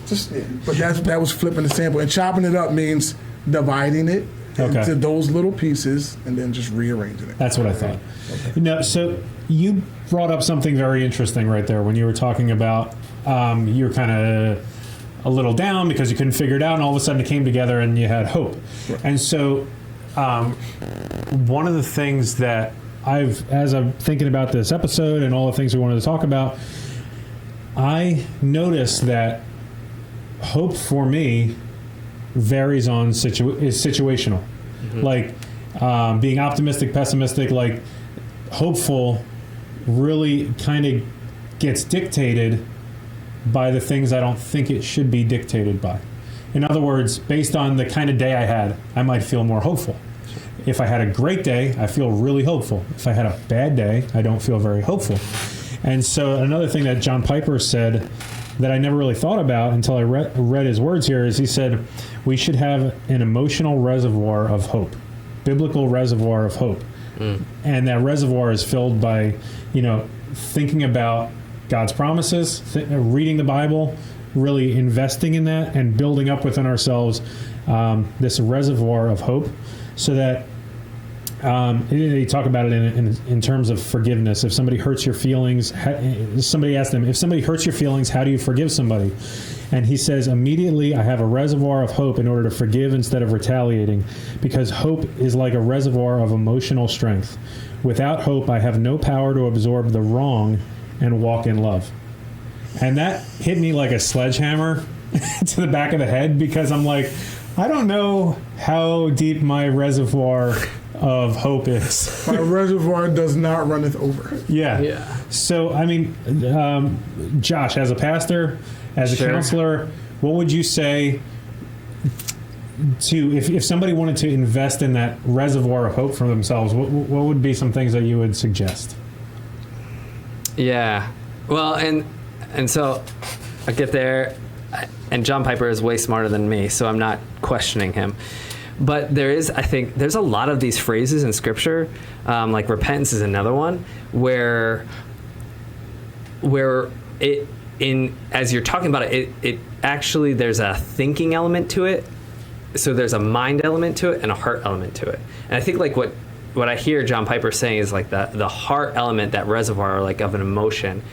but that was flipping the sample, and chopping it up means dividing it into those little pieces and then just rearranging it. That's what I thought. Okay. No, so you brought up something very interesting right there when you were talking about you were kind of a little down because you couldn't figure it out, and all of a sudden it came together and you had hope. Right. And so one of the things that as I'm thinking about this episode and all the things we wanted to talk about, I noticed that hope for me varies on is situational. Like being optimistic, pessimistic, like hopeful really kind of gets dictated by the things I don't think it should be dictated by. In other words, based on the kind of day I had, I might feel more hopeful. If I had a great day, I feel really hopeful. If I had a bad day, I don't feel very hopeful. And so another thing that John Piper said that I never really thought about until I read his words here is he said, we should have an emotional reservoir of hope, biblical reservoir of hope. And that reservoir is filled by, thinking about God's promises, reading the Bible, really investing in that and building up within ourselves this reservoir of hope, so that you talk about it in terms of forgiveness. If somebody hurts your feelings, somebody asked him, if somebody hurts your feelings, how do you forgive somebody? And he says, immediately I have a reservoir of hope in order to forgive instead of retaliating, because hope is like a reservoir of emotional strength. Without hope, I have no power to absorb the wrong and walk in love. And that hit me like a sledgehammer to the back of the head, because I'm like, I don't know how deep my reservoir of hope is. My reservoir does not runneth over. Yeah. Yeah. So, I mean, Josh, as a pastor, as a Sure. counselor, what would you say to, if somebody wanted to invest in that reservoir of hope for themselves, what would be some things that you would suggest? Yeah. Well, and so I get there, and John Piper is way smarter than me, so I'm not questioning him. But I think there's a lot of these phrases in Scripture, like repentance is another one, where as you're talking about it actually, there's a thinking element to it. So there's a mind element to it and a heart element to it. And I think like what I hear John Piper saying is like the heart element, that reservoir like of an emotion.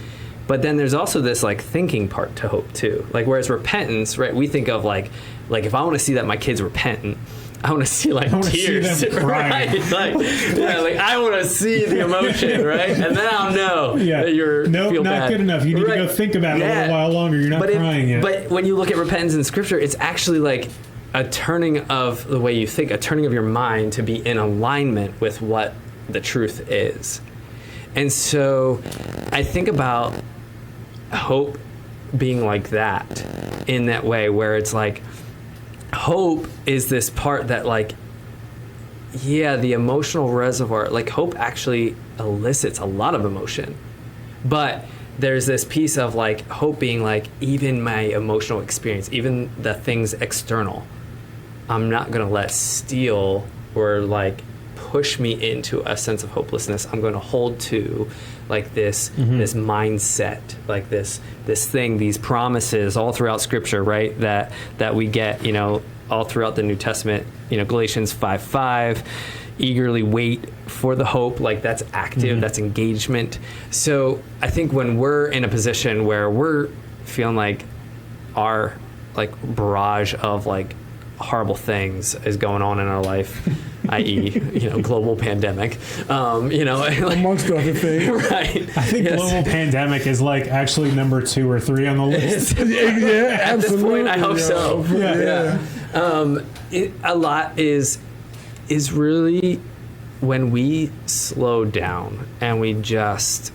But then there's also this like thinking part to hope too. Like whereas repentance, right? We think of like if I want to see that my kid's repentant, I want to see like tears, right? Like I want to see the emotion, right? And then I'll know that you're feel not bad. good enough. You need to go think about it a little while longer. You're not crying yet. But when you look at repentance in Scripture, it's actually like a turning of the way you think, a turning of your mind to be in alignment with what the truth is. And so I think about hope being like that, in that way, where it's like hope is this part that like, yeah, the emotional reservoir, like hope actually elicits a lot of emotion. But there's this piece of like hope being like, even my emotional experience, even the things external, I'm not going to let steal or like push me into a sense of hopelessness. I'm going to hold to like this this mindset, like this thing, these promises all throughout Scripture, right? That we get, you know, all throughout the New Testament. You know, Galatians 5:5, eagerly wait for the hope. Like that's active, that's engagement. So I think when we're in a position where we're feeling like our like barrage of like horrible things is going on in our life, i.e., you know, global pandemic, you know, like, amongst other things, right? I think global pandemic is like actually number 2 or 3 on the list. yeah, At this point, I hope so. Yeah. A lot is really when we slow down and we just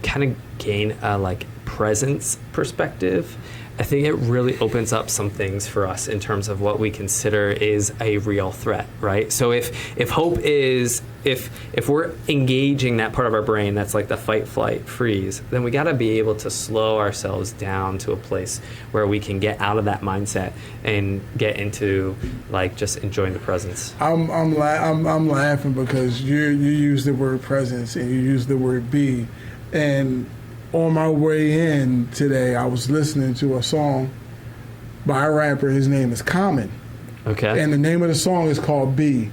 kind of gain a like presence perspective. I think it really opens up some things for us in terms of what we consider is a real threat, right? So if hope is, if we're engaging that part of our brain that's like the fight, flight, freeze, then we got to be able to slow ourselves down to a place where we can get out of that mindset and get into like just enjoying the presence. I'm laughing because you use the word presence and you use the word be, and on my way in today, I was listening to a song by a rapper. His name is Common. Okay. And the name of the song is called Be.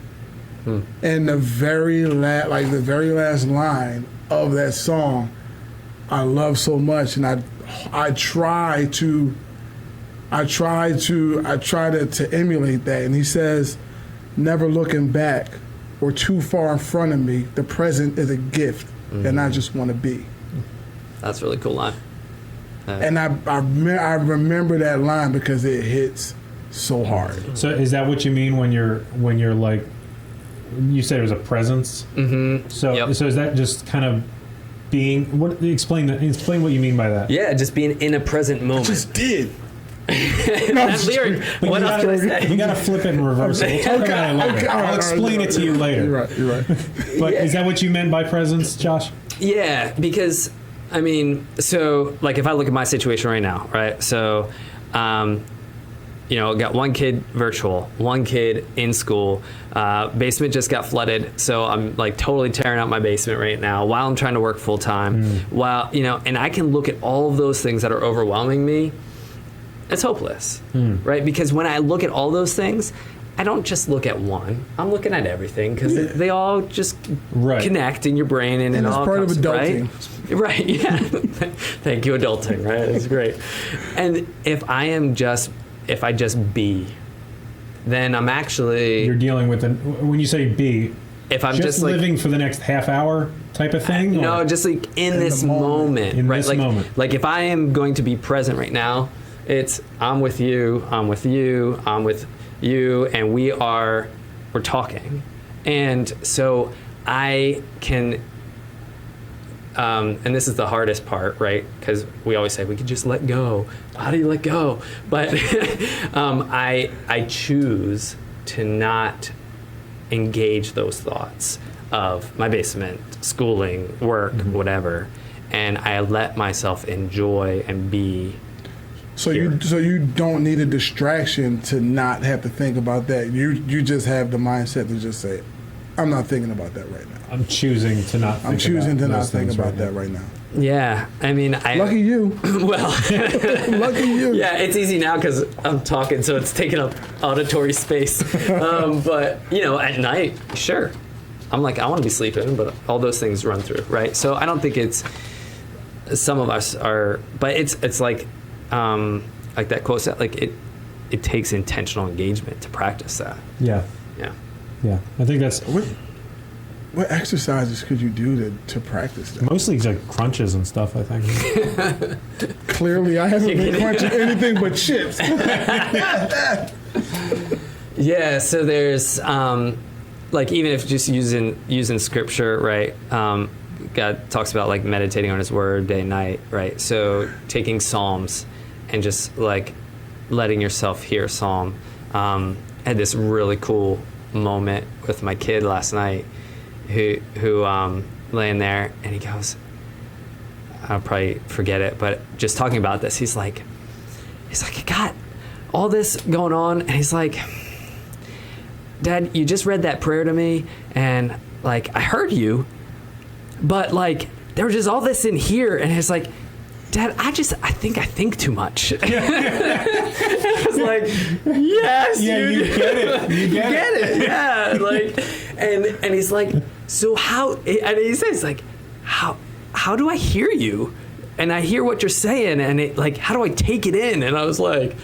And the very last line of that song, I love so much, and I try to emulate that. And he says, "Never looking back or too far in front of me. The present is a gift, and I just want to be." That's a really cool line. And I remember that line because it hits so hard. So is that what you mean when you're like, you said it was a presence? Mm-hmm. So is that just kind of being, explain what you mean by that? Yeah, just being in a present moment. I just did. That lyric. What else can I say? You gotta flip it and reverse it. We'll talk about it later. I'll explain it to you later. You're right. But is that what you meant by presence, Josh? Yeah, because I mean, so like if I look at my situation right now, right? So, you know, got one kid virtual, one kid in school. Basement just got flooded, so I'm like totally tearing out my basement right now while I'm trying to work full time. While you know, and I can look at all of those things that are overwhelming me. It's hopeless, right? Because when I look at all those things, I don't just look at one. I'm looking at everything because they all just connect in your brain, and it it's all part comes, of adulting. Right? Yeah. Thank you, adulting. Right? It's great. And if I just be, then I'm actually You're dealing with when you say be. If I'm just like living for the next half hour. type of thing? No, or? just like in this the moment, In right? this like, moment. like if I am going to be present right now, it's I'm with you, I'm with you, I'm with you, and we're talking, and so I can. And this is the hardest part, right? Because we always say we can just let go. How do you let go? But I choose to not engage those thoughts of my basement, schooling, work, whatever, and I let myself enjoy and be. So you don't need a distraction to not have to think about that. You just have the mindset to just say, I'm not thinking about that right now. I'm choosing to not. I'm choosing to not those think things about now. that right now. Yeah, I mean, Lucky you. well, Lucky you. yeah, it's easy now because I'm talking, so it's taking up auditory space. But at night, sure, I'm like, I want to be sleeping, but all those things run through, right? So I don't think it's. Some of us are, but it's like that quote said, like it takes intentional engagement to practice that. Yeah, Yeah. yeah. I think that's What exercises could you do to practice that? mostly like crunches and stuff. I think. Clearly, I haven't been crunching anything but chips. Yeah. So there's like even if just using scripture, right? God talks about like meditating on His Word day and night, right? So taking Psalms and just like letting yourself hear a Psalm. I had this really cool moment with my kid last night, who laying there, and he goes, I'll probably forget it, but just talking about this, he's like, I got all this going on, and he's like, Dad, you just read that prayer to me, and like I heard you. But like there was just all this in here, and it's like, Dad, I think too much. I was like, yes, Yeah, you get it. You get it. Yeah, like, and he's like, so how? And he says like, how do I hear you? And I hear what you're saying, and it like, how do I take it in? And I was like.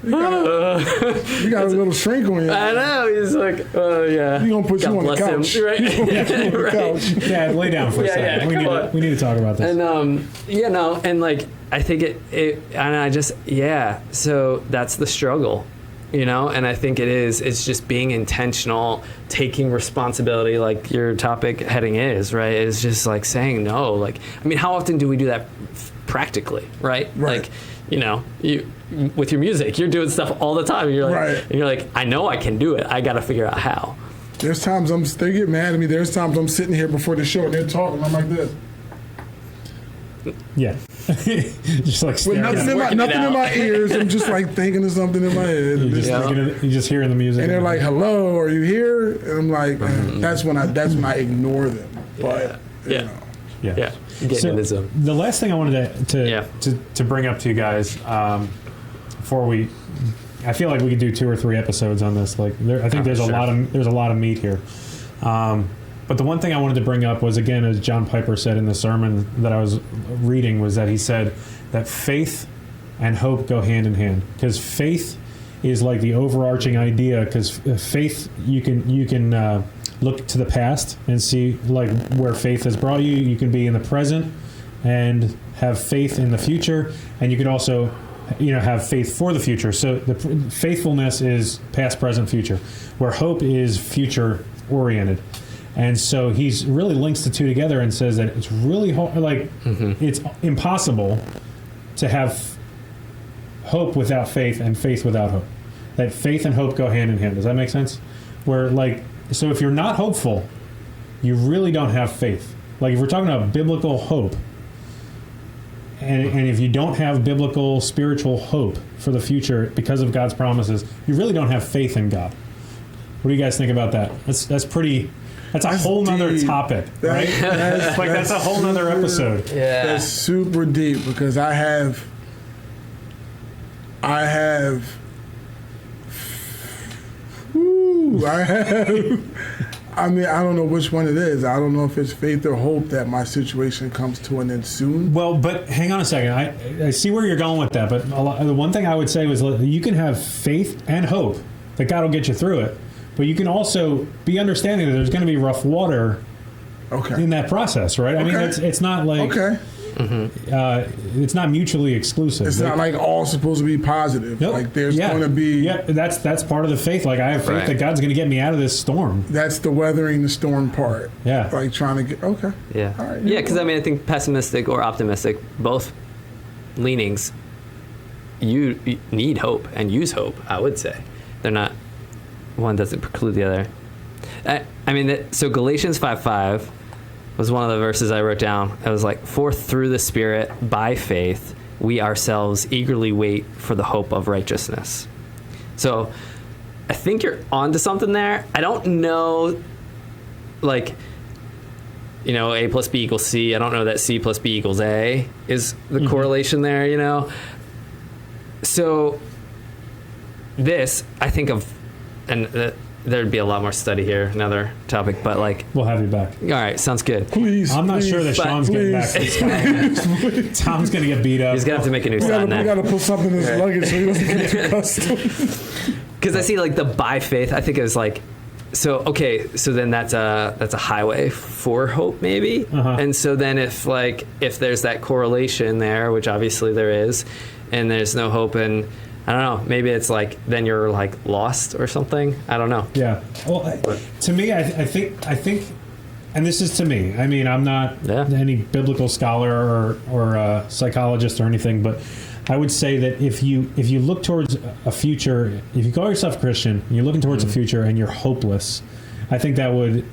You got a little shrink on you. I know. He's like, oh yeah. He gonna put you God on the bless him, couch. right? He gonna put you on the Right. couch. Yeah, lay down for a Yeah, second. yeah, We need to talk about this. And and like I think and I just so that's the struggle, and I think it's just being intentional, taking responsibility, like your topic heading is, right? It's just like saying no. Like, I mean, how often do we do that practically, right? Right. Like, you with your music, you're doing stuff all the time. And you're like, Right. and you're like, I know I can do it. I got to figure out how. There's times they get mad at me. There's times I'm sitting here before the show and they're talking. I'm like this. Yeah. Just like With staring nothing, at it. working it in my out. ears. I'm just like thinking of something in my head. You just hearing the music. And they're like, "Hello, are you here?" And I'm like, "That's when I ignore them." But Yeah. you know. yeah. Yeah. Getting So in the zone. the last thing I wanted Yeah. to bring up to you guys before I feel like we could do 2 or 3 episodes on this. Like, I think there's sure. a lot of meat here. But the one thing I wanted to bring up was, again, as John Piper said in the sermon that I was reading, was that he said that faith and hope go hand in hand, because faith is like the overarching idea. Because faith, you can look to the past and see like where faith has brought you. You can be in the present and have faith in the future, and you can also have faith for the future. So the faithfulness is past, present, future, where hope is future oriented. And so he's really links the two together and says that it's really hard, it's impossible to have hope without faith and faith without hope. That faith and hope go hand in hand. Does that make sense? Where so if you're not hopeful, you really don't have faith. Like if we're talking about biblical hope, and if you don't have biblical spiritual hope for the future because of God's promises, you really don't have faith in God. What do you guys think about that? That's a whole nother deep. topic, right? That's a whole nother episode. Yeah. That's super deep because I have I mean, I don't know which one it is. I don't know if it's faith or hope that my situation comes to an end soon. Well, but hang on a second. I see where you're going with that, but the one thing I would say was you can have faith and hope that God will get you through it, but you can also be understanding that there's going to be rough water Okay. in that process, right? I mean, Okay. it's not like Okay. it's not mutually exclusive. It's not like all supposed to be positive. Nope. Like there's Yeah. going to be. Yeah, that's part of the faith. Like I have faith Right. that God's going to get me out of this storm. That's the weathering the storm part. Yeah. Like trying to get. Okay. Yeah. All right. Yeah, because I mean, I think pessimistic or optimistic, both leanings, you need hope and use hope, I would say. They're not, one doesn't preclude the other. I mean, so Galatians 5:5 was one of the verses I wrote down. It was like, for through the Spirit, by faith, we ourselves eagerly wait for the hope of righteousness. So I think you're onto something there. I don't know, like, you know, A plus B equals C. I don't know that C plus B equals A is the correlation there, you know? So this, I think of, and there'd be a lot more study here, another topic, but like, We'll have you back. all right, sounds good. Please. I'm not sure that please, Sean's getting back to Scotland. Tom's going to get beat up. He's going to have to make a new We sign gotta then. put something in his luggage so he doesn't get too custom. Because I see like the by faith, I think it was like, so okay, so then that's a highway for hope maybe. And so then if there's that correlation there, which obviously there is, and there's no hope, and I don't know, maybe it's like then you're like lost or something. I don't know. Yeah. Well, to me, I think, and this is to me. I mean, I'm not any biblical scholar or psychologist or anything, but I would say that if you look towards a future, if you call yourself a Christian, and you're looking towards a future and you're hopeless, I think that would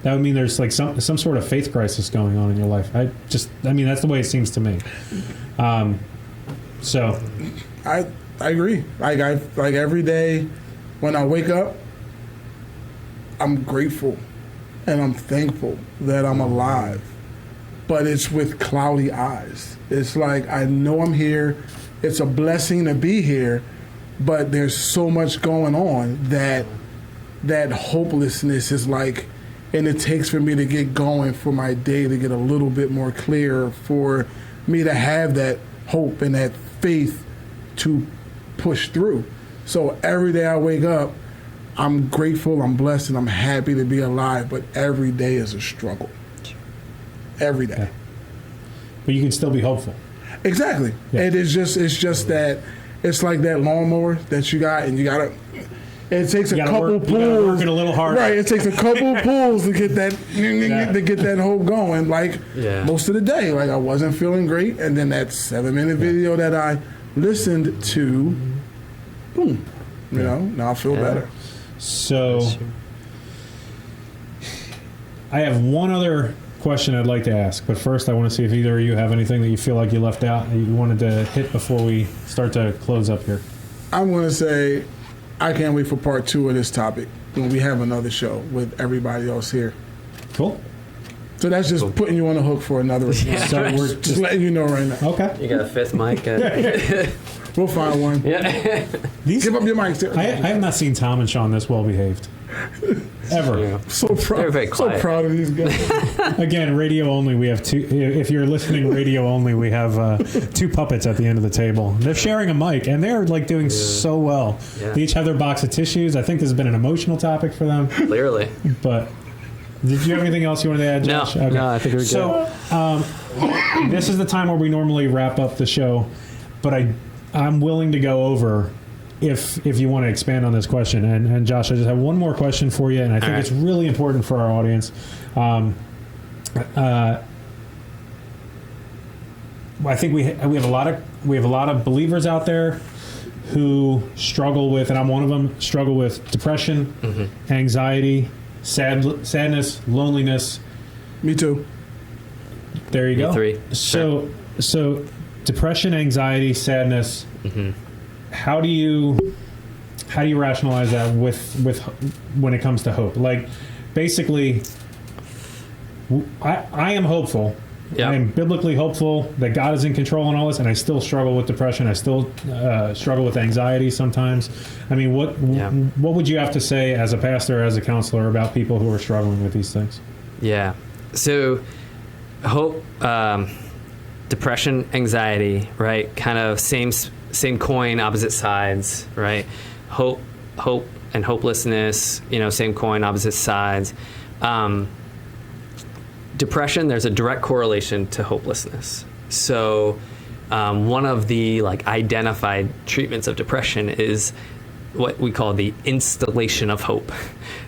mean there's like some sort of faith crisis going on in your life. I mean, that's the way it seems to me. So I agree. Like every day when I wake up, I'm grateful and I'm thankful that I'm alive. But it's with cloudy eyes. It's like I know I'm here. It's a blessing to be here, but there's so much going on that hopelessness is like, and it takes for me to get going for my day to get a little bit more clear, for me to have that hope and that faith to push through. So every day I wake up, I'm grateful, I'm blessed, and I'm happy to be alive, but every day is a struggle. Every day. Yeah. But you can still be hopeful. Exactly. Yeah. It's just that it's like that lawnmower that you got, and you gotta. It takes a couple You gotta pulls. work it a little harder. Right. It takes a couple pulls to get that to get that hope going. Like most of the day, like I wasn't feeling great, and then that 7-minute video that I listened to, boom, you know, now I feel better. So I have one other question I'd like to ask, but first I want to see if either of you have anything that you feel like you left out that you wanted to hit before we start to close up here. I'm going to say I can't wait for part 2 of this topic when we have another show with everybody else here. Cool. So that's just putting you on the hook for another response. So we're Just letting you know right now. okay. You got a fifth mic? We'll find one. These, Give up your mic. I have not seen Tom and Shawn this well behaved. Ever. So proud. They're very So quiet. proud of these guys. Again, radio only. We have two. If you're listening radio only, we have 2 puppets at the end of the table. They're sharing a mic, and they're like doing so well. Yeah. They each have their box of tissues. I think this has been an emotional topic for them. Clearly. But did you have anything else you wanted to add, No, Josh? no, I think we're good. So this is the time where we normally wrap up the show, but I'm willing to go over if you want to expand on this question. And Josh, I just have one more question for you, and I think right. it's really important for our audience. I think we have a lot of believers out there who struggle with, and I'm one of them, struggle with depression, anxiety, sadness, loneliness. Me too. There you go. three. So depression, anxiety, sadness. How do you rationalize that with when it comes to hope? Like, basically, I am hopeful. Yeah. I am biblically hopeful that God is in control and all this, and I still struggle with depression. I still struggle with anxiety sometimes. I mean, what would you have to say as a pastor, as a counselor, about people who are struggling with these things? Yeah. So, hope, depression, anxiety, right? Kind of same coin, opposite sides, right? Hope and hopelessness, same coin, opposite sides. depression, there's a direct correlation to hopelessness. So one of the like identified treatments of depression is what we call the installation of hope.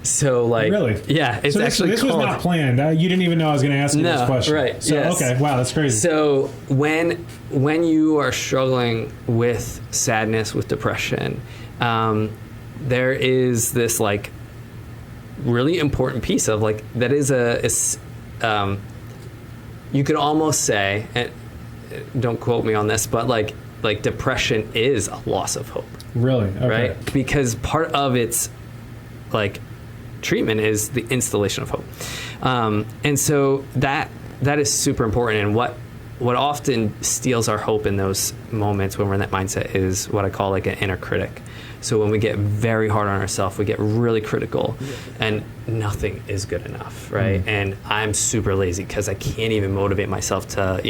So like, Really? yeah, it's so actually this called, was not planned. You didn't even know I was going to ask you this question. Right. So, yes. Okay. Wow, that's crazy. So when you are struggling with sadness, with depression, there is this like really important piece of like that is you could almost say, and don't quote me on this, but like depression is a loss of hope. Really? Okay. Right? Because part of its like treatment is the installation of hope, and so that is super important. And what often steals our hope in those moments when we're in that mindset is what I call like an inner critic. So when we get very hard on ourselves, we get really critical, and nothing is good enough, right? And I'm super lazy because I can't even motivate myself to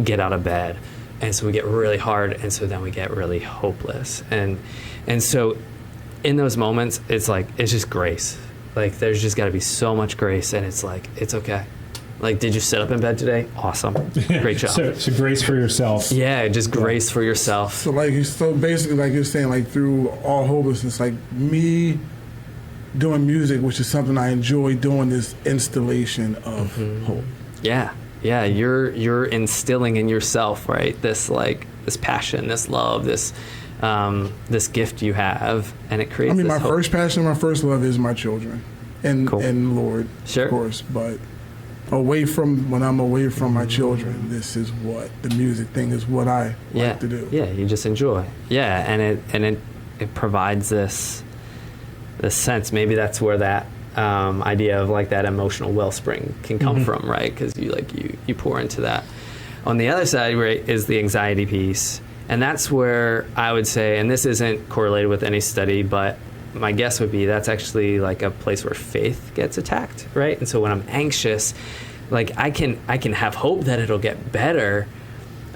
get out of bed. And so we get really hard, and so then we get really hopeless. And so in those moments, it's like, it's just grace. Like, there's just got to be so much grace, and it's like, it's okay. Like, did you sit up in bed today? Awesome. Great job. so grace for yourself. Yeah, just grace for yourself. So basically, like you're saying, like through all hopelessness, like me doing music, which is something I enjoy doing, this installation of hope. Yeah. Yeah, you're instilling in yourself, right? This passion, this love, this gift you have, and it creates. my hope. first passion, my first love is my children, and Lord, sure. Of course. But when I'm away from my children, this is what the music thing is. What I like to do. Yeah, you just enjoy. Yeah, and it provides this sense. Maybe that's where that. Idea of like that emotional wellspring can come from, right? Because you pour into that. On the other side, right, is the anxiety piece, and that's where I would say, and this isn't correlated with any study, but my guess would be that's actually like a place where faith gets attacked, right? And so when I'm anxious, like I can have hope that it'll get better,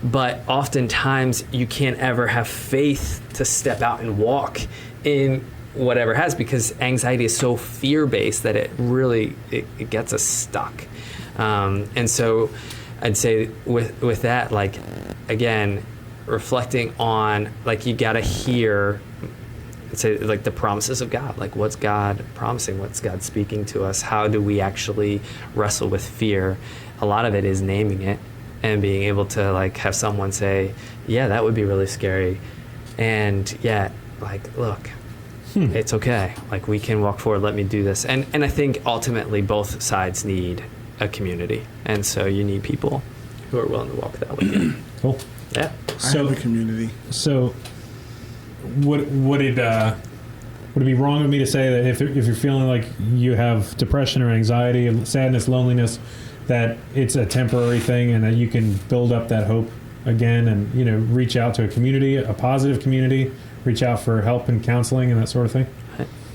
but oftentimes you can't ever have faith to step out and walk in whatever has, because anxiety is so fear-based that it really it gets us stuck. And so I'd say with that, like, again, reflecting on, like, you got to hear, say, like, the promises of God. Like, what's God promising? What's God speaking to us? How do we actually wrestle with fear? A lot of it is naming it and being able to, like, have someone say, yeah, that would be really scary. And yeah, like, look, it's okay. Like, we can walk forward. Let me do this. And I think ultimately both sides need a community. And so you need people who are willing to walk that with you. Cool. Yeah. I have a community. So would it be wrong of me to say that if you're feeling like you have depression or anxiety, sadness, loneliness, that it's a temporary thing and that you can build up that hope again and, reach out to a community, a positive community, reach out for help and counseling and that sort of thing?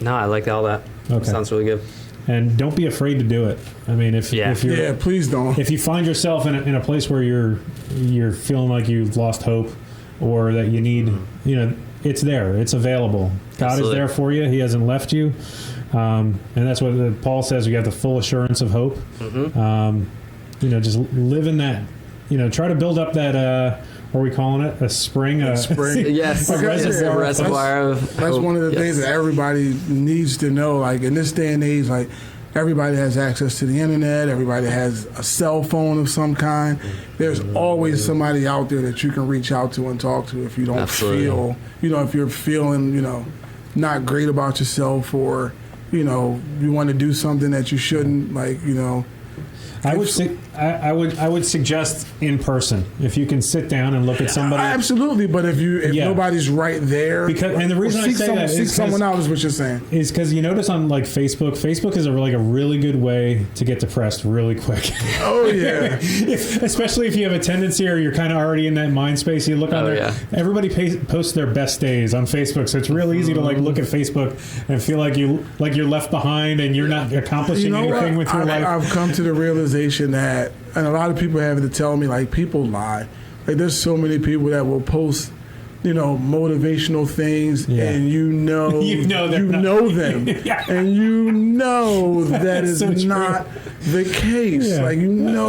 No, I like all that. Okay. Sounds really good. And don't be afraid to do it. I mean, if you're, please don't. If you find yourself in a place where you're feeling like you've lost hope, or that you need, it's there, it's available. God Absolutely. is there for you. He hasn't left you, and that's what Paul says. You have the full assurance of hope. Just live in that. Try to build up that. What are we calling it? A spring? Spring. Yes. A reservoir. A reservoir of That's hope. one of the Yes. things that everybody needs to know. Like, in this day and age, like, everybody has access to the internet. Everybody has a cell phone of some kind. There's always somebody out there that you can reach out to and talk to if you don't Absolutely. feel, if you're feeling, not great about yourself, or, you want to do something that you shouldn't, I would suggest in person, if you can sit down and look at somebody. Absolutely, but if nobody's right there, and the reason I say that is seek someone out, is what you're saying. Is because you notice on like Facebook is a really good way to get depressed really quick. Oh yeah, especially if you have a tendency or you're kind of already in that mind space. You look on there. Yeah. Everybody posts their best days on Facebook, so it's real easy to like look at Facebook and feel like you're left behind and you're not accomplishing anything with your life. I've come to the realization that, and a lot of people have to tell me, like, people lie. Like, there's so many people that will post, motivational things, and you know them, Yeah. and that is so not the case. Yeah. Like,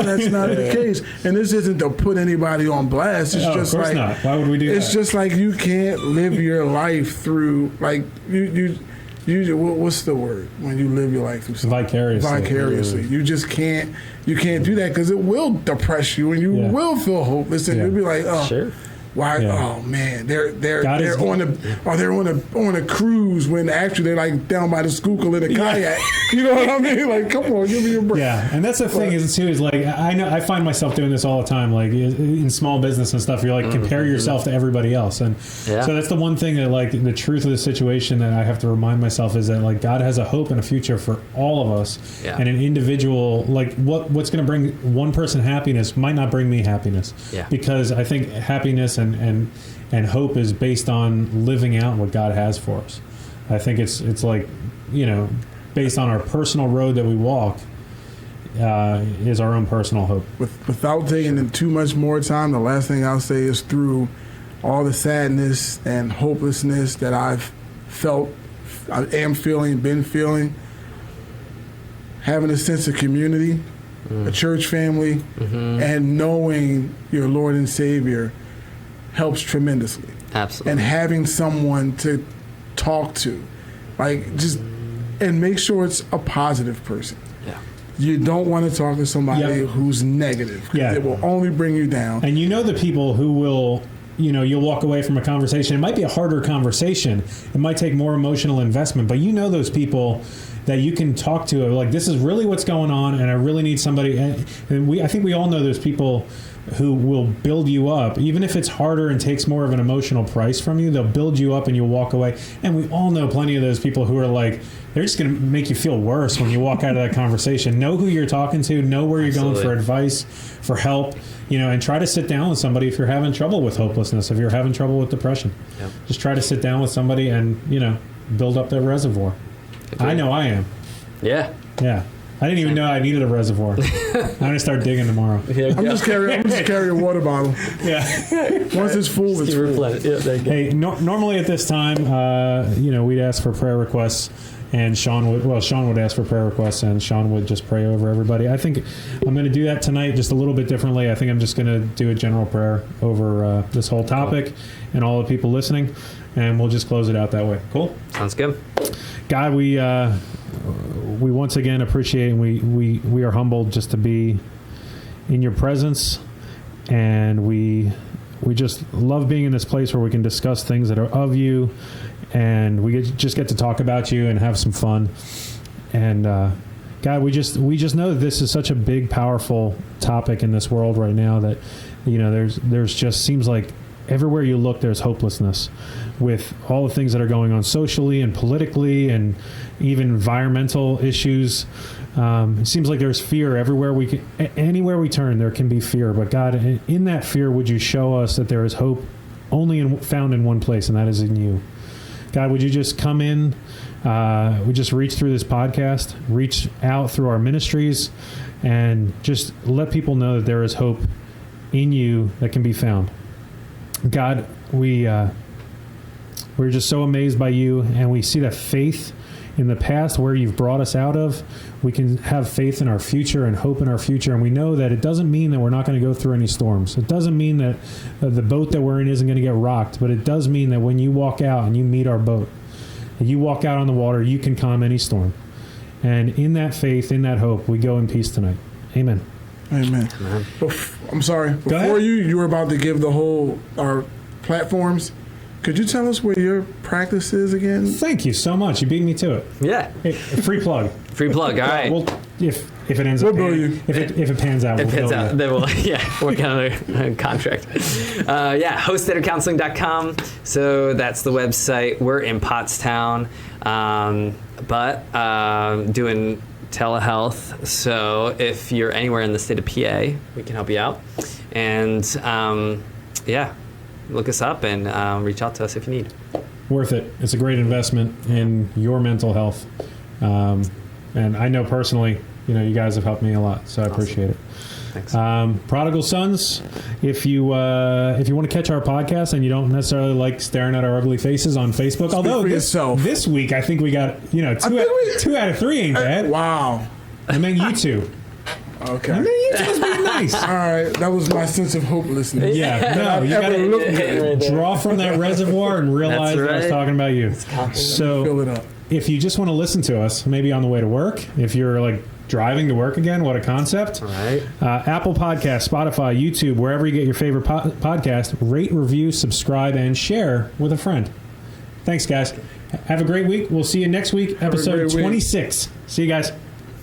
that's not the case. And this isn't to put anybody on blast. It's No, just of course like not. Why would we do it's that? just like you can't live your life through like you what's the word when you live your life through something? Vicariously. You just can't do that because it will depress you and you will feel hopeless and you'll be like, oh. Sure. Why? Yeah. Oh man, they're is on a cruise when actually they're like down by the Schuylkill in a kayak. You know what I mean? Like, come on, give me a break. Yeah, and that's the thing is like I find myself doing this all the time. Like in small business and stuff, you're like compare yourself to everybody else, and so that's the one thing that like the truth of the situation that I have to remind myself is that like God has a hope and a future for all of us, and an individual like what's going to bring one person happiness might not bring me happiness, because I think happiness and hope is based on living out what God has for us. I think it's like, based on our personal road that we walk, is our own personal hope. Without taking too much more time, the last thing I'll say is through all the sadness and hopelessness that I've felt, I am feeling, been feeling, having a sense of community, a church family, and knowing your Lord and Savior helps tremendously. Absolutely. And having someone to talk to, and make sure it's a positive person. Yeah. You don't want to talk to somebody who's negative. Yeah. It will only bring you down. And the people who will, you'll walk away from a conversation. It might be a harder conversation. It might take more emotional investment, but those people that you can talk to, like, this is really what's going on, and I really need somebody. And I think we all know those people who will build you up, even if it's harder and takes more of an emotional price from you. They'll build you up, and you'll walk away. And we all know plenty of those people who are like, they're just going to make you feel worse when you walk out of that conversation. Know who you're talking to, know where you're going for advice, for help, and try to sit down with somebody if you're having trouble with hopelessness, if you're having trouble with depression. Yeah. Just try to sit down with somebody and, build up that reservoir. I know I am. Yeah. Yeah. I didn't even know I needed a reservoir. I'm going to start digging tomorrow. I'm just carrying a water bottle. Yeah. Once it's full, it's full. Hey, normally at this time, we'd ask for prayer requests, and Shawn would ask for prayer requests, and Shawn would just pray over everybody. I think I'm going to do that tonight just a little bit differently. I think I'm just going to do a general prayer over this whole topic and all the people listening, and we'll just close it out that way. Cool? Sounds good. God, we once again appreciate, and we are humbled just to be in your presence, and we just love being in this place where we can discuss things that are of you, and we just get to talk about you and have some fun. And God, we just know that this is such a big, powerful topic in this world right now that there's just seems like everywhere you look there's hopelessness with all the things that are going on socially and politically and even environmental issues. It seems like there's fear everywhere anywhere we turn, there can be fear. But God, in that fear, would you show us that there is hope only found in one place, and that is in you. God, would you just come in, we just reach through this podcast, reach out through our ministries, and just let people know that there is hope in you that can be found. God, we're just so amazed by you, and we see that faith in the past where you've brought us out of. We can have faith in our future and hope in our future, and we know that it doesn't mean that we're not going to go through any storms. It doesn't mean that the boat that we're in isn't going to get rocked, but it does mean that when you walk out and you meet our boat, and you walk out on the water, you can calm any storm. And in that faith, in that hope, we go in peace tonight. Amen. Amen. I'm sorry. Before you were about to give our platforms. Could you tell us where your practice is again? Thank you so much. You beat me to it. Yeah. Hey, free plug. Free plug. All right. Well, if it ends up, if it pans out, we'll then we'll work on a contract. Hostettercounseling.com. So that's the website. We're in Pottstown, but doing telehealth. So if you're anywhere in the state of PA, we can help you out. And look us up and reach out to us if you need. Worth it. It's a great investment in your mental health. And I know personally, you guys have helped me a lot, so I appreciate it. Thanks. Prodigal Sons, if you want to catch our podcast and you don't necessarily like staring at our ugly faces on Facebook, Speak although this week I think we got, 2 out of 3 ain't bad. Wow. I mean, you two. Okay. I mean, you just being nice. All right, that was my sense of hopelessness. Yeah, no, you Ever looked at it. gotta draw from that reservoir and realize that I was right. talking about you. Fill So, it up. if you just want to listen to us, maybe on the way to work, if you're like driving to work again, what a concept! Right. Apple Podcast, Spotify, YouTube, wherever you get your favorite podcast, rate, review, subscribe, and share with a friend. Thanks, guys. Have a great week. We'll see you next week, episode great week. 26. See you guys.